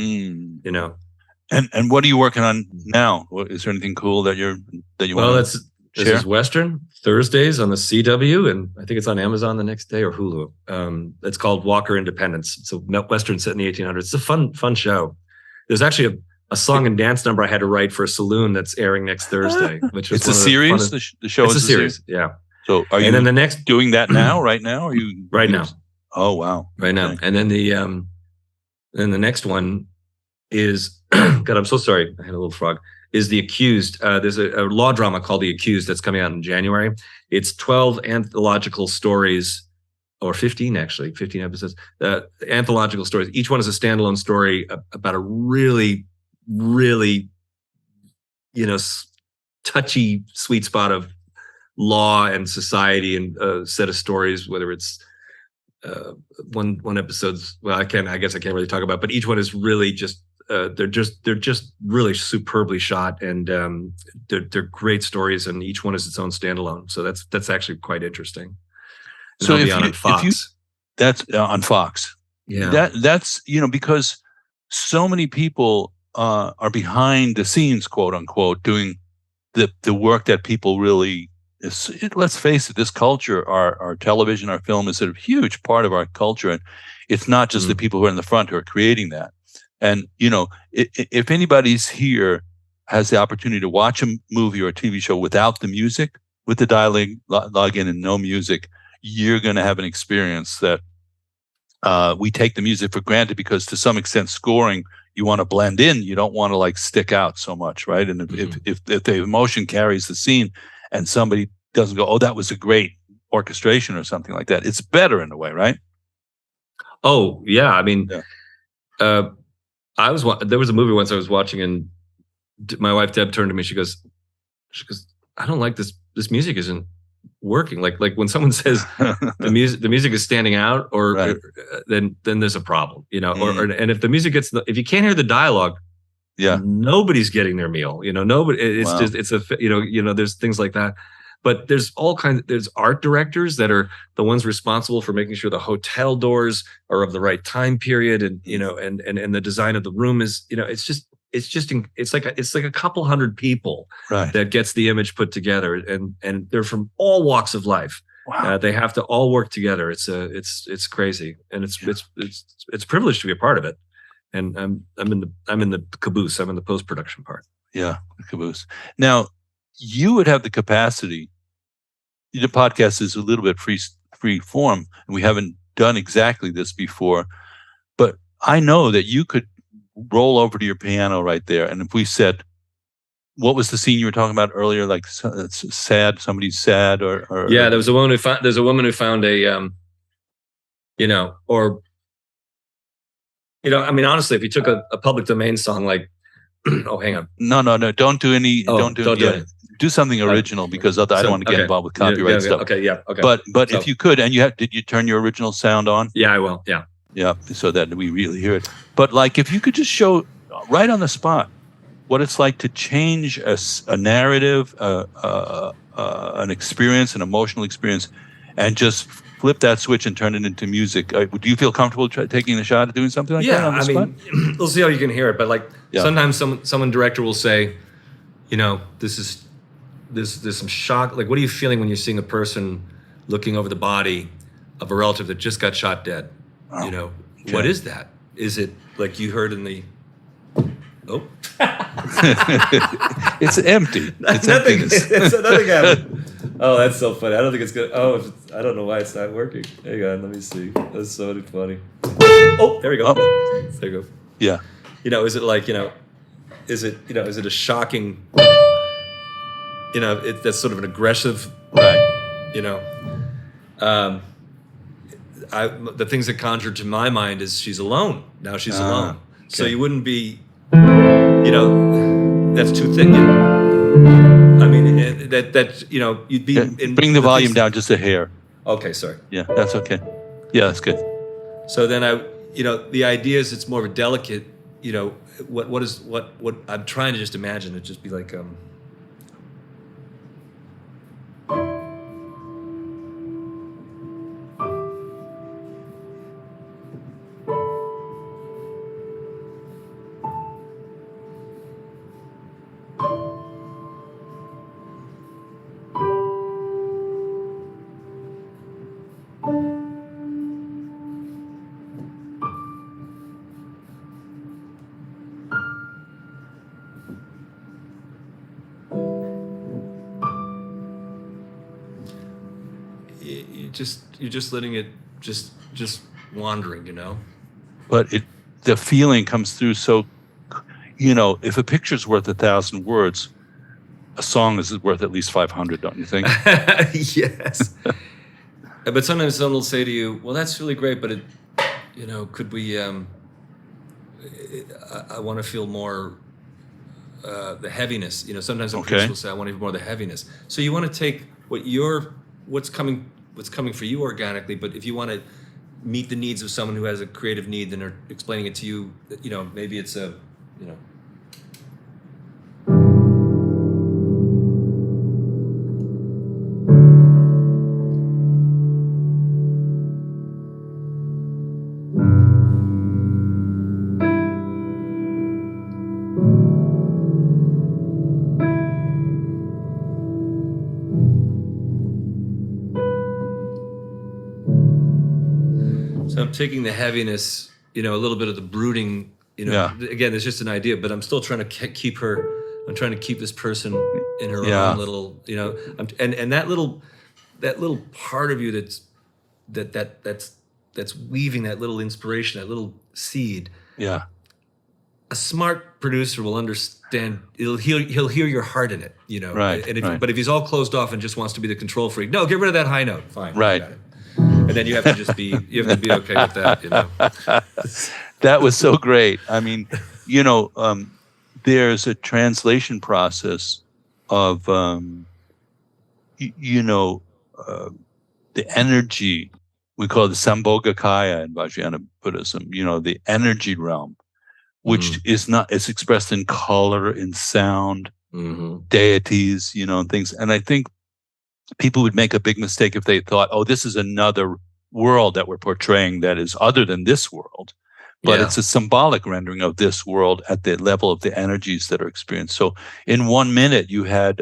And what are you working on now? Is there anything cool that you want? Well, this is Western Thursdays on the CW, and I think it's on Amazon the next day or Hulu. It's called Walker Independence. It's a Western set in the 1800s. It's a fun show. There's actually a song and dance number I had to write for a saloon that's airing next Thursday. Which is it's a series. The show is a series. Yeah. So are you? And then the next doing that now? Right now? Are you right now? Oh wow! Right now, and then the next one is God. I'm so sorry. I had a little frog. Is The Accused. There's a law drama called The Accused that's coming out in January. It's 12 anthological stories, or 15 episodes. Anthological stories. Each one is a standalone story about a really, really, touchy sweet spot of law and society, and a set of stories. Whether it's one episode's, well, I guess I can't really talk about, but each one is really just. They're just really superbly shot, and they're great stories, and each one is its own standalone. So that's actually quite interesting. And so on Fox. That's on Fox. Yeah. That's because so many people are behind the scenes, quote unquote, doing the work that people really. Let's face it, this culture, our television, our film is a huge part of our culture, and it's not just the people who are in the front who are creating that. And, if anybody's here has the opportunity to watch a movie or a TV show without the music, with the log in and no music, you're going to have an experience that we take the music for granted, because to some extent scoring, you want to blend in. You don't want to stick out so much, right? And if the emotion carries the scene and somebody doesn't go, oh, that was a great orchestration or something like that, it's better in a way, right? Oh, yeah. I mean, there was a movie once I was watching, and my wife Deb turned to me. She goes, I don't like this. This music isn't working. Like when someone says the music is standing out, or then there's a problem, and if the music if you can't hear the dialogue, nobody's getting their meal. Nobody. It's just there's things like that. But there's there's art directors that are the ones responsible for making sure the hotel doors are of the right time period, and and the design of the room is, it's like a couple hundred people that gets the image put together, and they're from all walks of life. Wow. They have to all work together. It's crazy, and it's a privilege to be a part of it. And I'm in the caboose. I'm in the post-production part. Yeah, the caboose. Now, you would have the capacity. The podcast is a little bit free form, and we haven't done exactly this before. But I know that you could roll over to your piano right there, and if we said, "What was the scene you were talking about earlier? Like it's sad, somebody's sad, or yeah, there was a woman who found. There's a woman who found a, I mean, honestly, if you took a public domain song like, oh, hang on, no, don't do any, don't do it. do something original because I don't want to get involved with copyright stuff. Okay. But so, if you could, and did you turn your original sound on? Yeah, I will. Yeah. Yeah, so that we really hear it. But like, if you could just show right on the spot what it's like to change a narrative, an experience, an emotional experience, and just flip that switch and turn it into music. Do you feel comfortable taking a shot at doing something like that on the spot? We'll see how you can hear it. But like sometimes someone director will say, there's some shock. Like, what are you feeling when you're seeing a person looking over the body of a relative that just got shot dead? Okay. What is that? Is it like you heard in the? Oh, it's empty. It's nothing. Nothing happened. Oh, that's so funny. I don't think it's good. Oh, I don't know why it's not working. Hang on, let me see. That's so funny. Oh, there we go. Oh. There you go. Yeah. Is it like is it a shocking? That's sort of an aggressive. Right. The things that conjured to my mind is she's alone. Now she's alone. Okay. So you wouldn't be, that's too thick. I mean, you'd be. Bring the volume down just a hair. Okay, sorry. Yeah, that's okay. Yeah, that's good. So then the idea is it's more of a delicate, what I'm trying to just imagine it just be like, you're just letting it just wandering, But the feeling comes through. So, if a picture's worth 1,000 words, a song is worth at least 500, don't you think? Yes. But sometimes someone will say to you, "Well, that's really great, but could we? I want to feel more the heaviness." Sometimes a priest will say, "I want to feel more of the heaviness." So you want to take what's coming for you organically, but if you want to meet the needs of someone who has a creative need, then they're explaining it to you. Maybe it's a. So I'm taking the heaviness, a little bit of the brooding, Again, it's just an idea, but I'm still trying to keep her. I'm trying to keep this person in her own little, and that little part of you that's weaving that little inspiration, that little seed. Yeah. A smart producer will understand. He'll hear your heart in it, Right. But if he's all closed off and just wants to be the control freak, no, get rid of that high note. Fine. Right. Got it. And then you have to be okay with that, That was so great. I mean, there's a translation process of, the energy. We call it the Sambhogakaya in Vajrayana Buddhism. The energy realm, which is expressed in color, in sound, deities, and things. And I think people would make a big mistake if they thought, "Oh, this is another world that we're portraying that is other than this world." But it's a symbolic rendering of this world at the level of the energies that are experienced. So in 1 minute, you had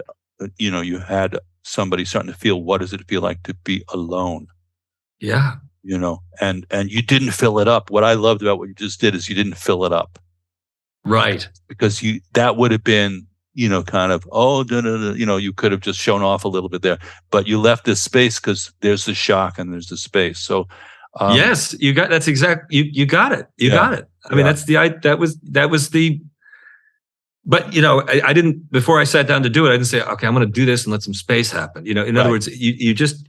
somebody starting to feel, what does it feel like to be alone? Yeah. And you didn't fill it up. What I loved about what you just did is you didn't fill it up. Right. Because that would have been, kind of, you could have just shown off a little bit there, but you left this space because there's the shock and there's the space. So, yes, you got, that's exact. You got it. You got it. I mean, that was the, but I didn't, before I sat down to do it, I didn't say, okay, I'm going to do this and let some space happen. In other words, you just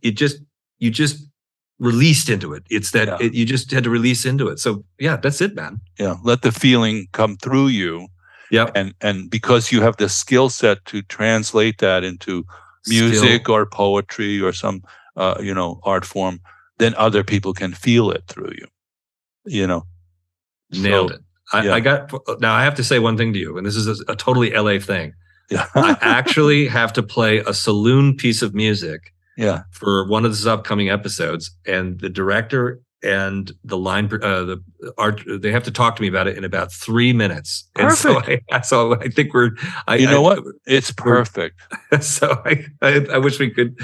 released into it. It's that you just had to release into it. So yeah, that's it, man. Yeah. Let the feeling come through you. Yep. And because you have the skill set to translate that into music or poetry or some art form, then other people can feel it through you. Nailed it. Now I have to say one thing to you, and this is a totally LA thing. Yeah. I actually have to play a saloon piece of music for one of the upcoming episodes, and the director and the line, the art, they have to talk to me about it in about 3 minutes. Perfect. And so I think what? It's perfect. So I wish we could.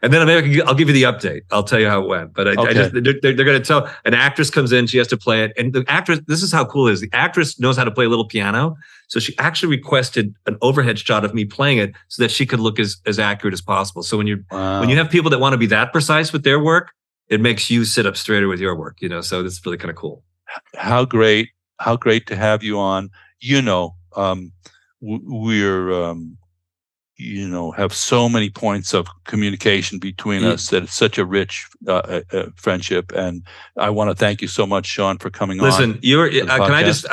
And then I'll give you the update. I'll tell you how it went. But they're going to tell. An actress comes in, she has to play it, and the actress. This is how cool it is. The actress knows how to play a little piano, so she actually requested an overhead shot of me playing it so that she could look as accurate as possible. So when you have people that want to be that precise with their work, it makes you sit up straighter with your work. So this is really kind of cool. How great to have you on. We're have so many points of communication between us that it's such a rich friendship. And I want to thank you so much, Sean, for coming on. Listen, can I just,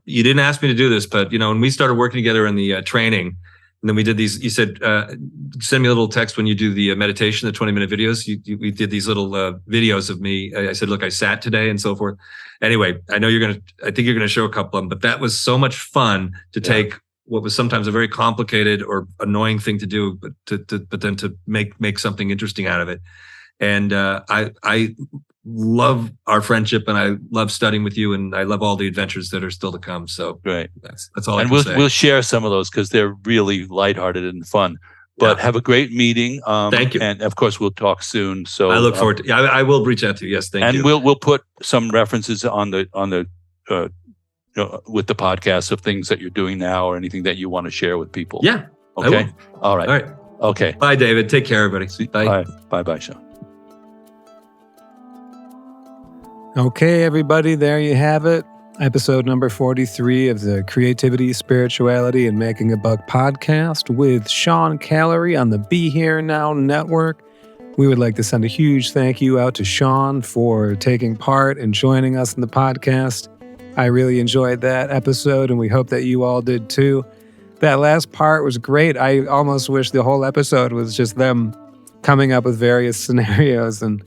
you didn't ask me to do this, but when we started working together in the training, and then we did these, you said, send me a little text when you do the meditation, the 20-minute videos. We did these little videos of me. I said, look, I sat today and so forth. Anyway, I think you're going to show a couple of them, but that was so much fun to take what was sometimes a very complicated or annoying thing to do, but then to make something interesting out of it. And I love our friendship, and I love studying with you, and I love all the adventures that are still to come. So great. That's all I can say. And we'll share some of those because they're really lighthearted and fun. But have a great meeting. Thank you. And of course, we'll talk soon. So I look forward to. I will reach out to you. Yes, thank you. And we'll put some references on the with the podcast of things that you're doing now or anything that you want to share with people. Yeah. Okay. All right. Okay. Bye, David. Take care, everybody. Bye. Bye, Sean. Okay, everybody, there you have it. Episode number 43 of the Creativity, Spirituality, and Making a Buck podcast with Sean Callery on the Be Here Now Network. We would like to send a huge thank you out to Sean for taking part and joining us in the podcast. I really enjoyed that episode, and we hope that you all did too. That last part was great. I almost wish the whole episode was just them coming up with various scenarios and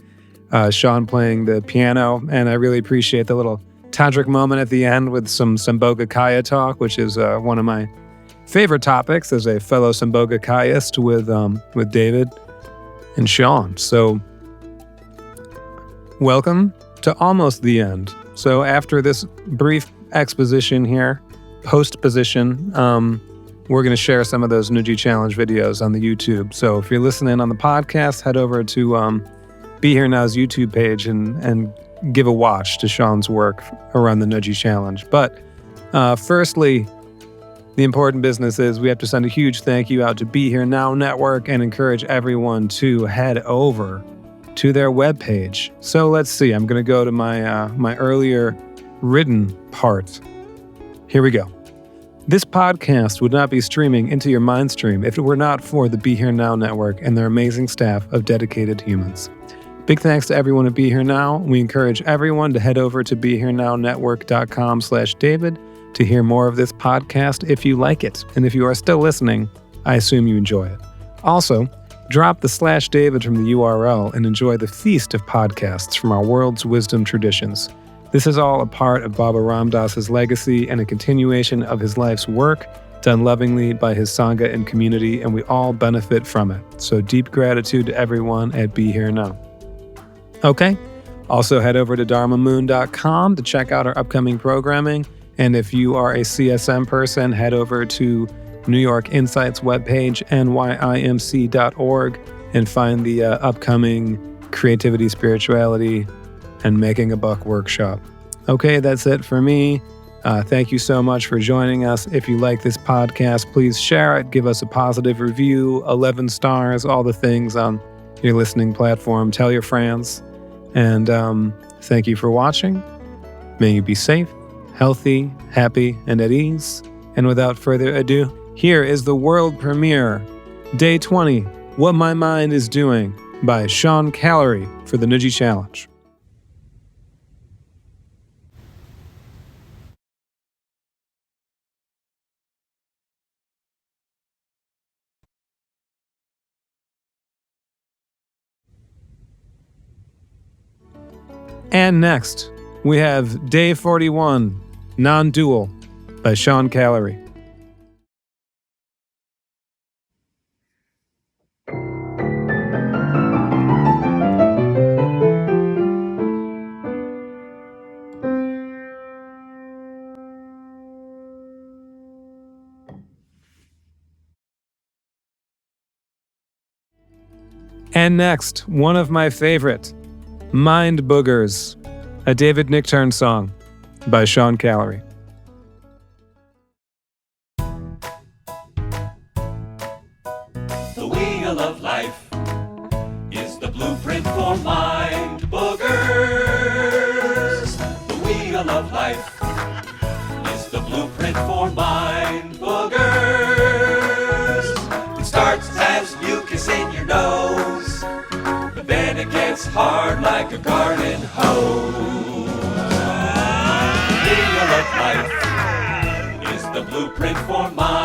Sean playing the piano. And I really appreciate the little tantric moment at the end with some Sambhogakaya talk, which is one of my favorite topics as a fellow Sambhogakayist with David and Sean. So welcome to almost the end. So after this brief exposition here, post-position, we're going to share some of those Nuji Challenge videos on the YouTube. So if you're listening on the podcast, head over to Be Here Now's YouTube page and give a watch to Sean's work around the Nuji Challenge. But firstly, the important business is we have to send a huge thank you out to Be Here Now Network and encourage everyone to head over to their webpage. So let's see. I'm going to go to my earlier written part. Here we go. This podcast would not be streaming into your mind stream if it were not for the Be Here Now Network and their amazing staff of dedicated humans. Big thanks to everyone at Be Here Now. We encourage everyone to head over to BeHereNowNetwork.com/David to hear more of this podcast if you like it. And if you are still listening, I assume you enjoy it. Also, drop the /David from the URL and enjoy the feast of podcasts from our world's wisdom traditions. This is all a part of Baba Ram Dass's legacy and a continuation of his life's work, done lovingly by his Sangha and community, and we all benefit from it. So deep gratitude to everyone at Be Here Now. Okay, also head over to dharmamoon.com to check out our upcoming programming, and if you are a CSM person, head over to New York Insights webpage, nyimc.org, and find the upcoming Creativity, Spirituality, and Making a Buck workshop. Okay, that's it for me. Thank you so much for joining us. If you like this podcast, please share it, give us a positive review, 11 stars, all the things on your listening platform. Tell your friends. And thank you for watching. May you be safe, healthy, happy, and at ease. And without further ado, here is the world premiere, Day 20, What My Mind Is Doing, by Sean Callery for the Nuji Challenge. And next, we have Day 41, Non-Dual by Sean Callery. And next, one of my favorite, Mind Boogers, a David Nichtern song by Sean Callery. The wheel of life is the blueprint for mind boogers. The wheel of life is the blueprint for mind boogers. It starts as mucus in your nose, but then it gets hard like a garden hose. The wheel of life is the blueprint for mind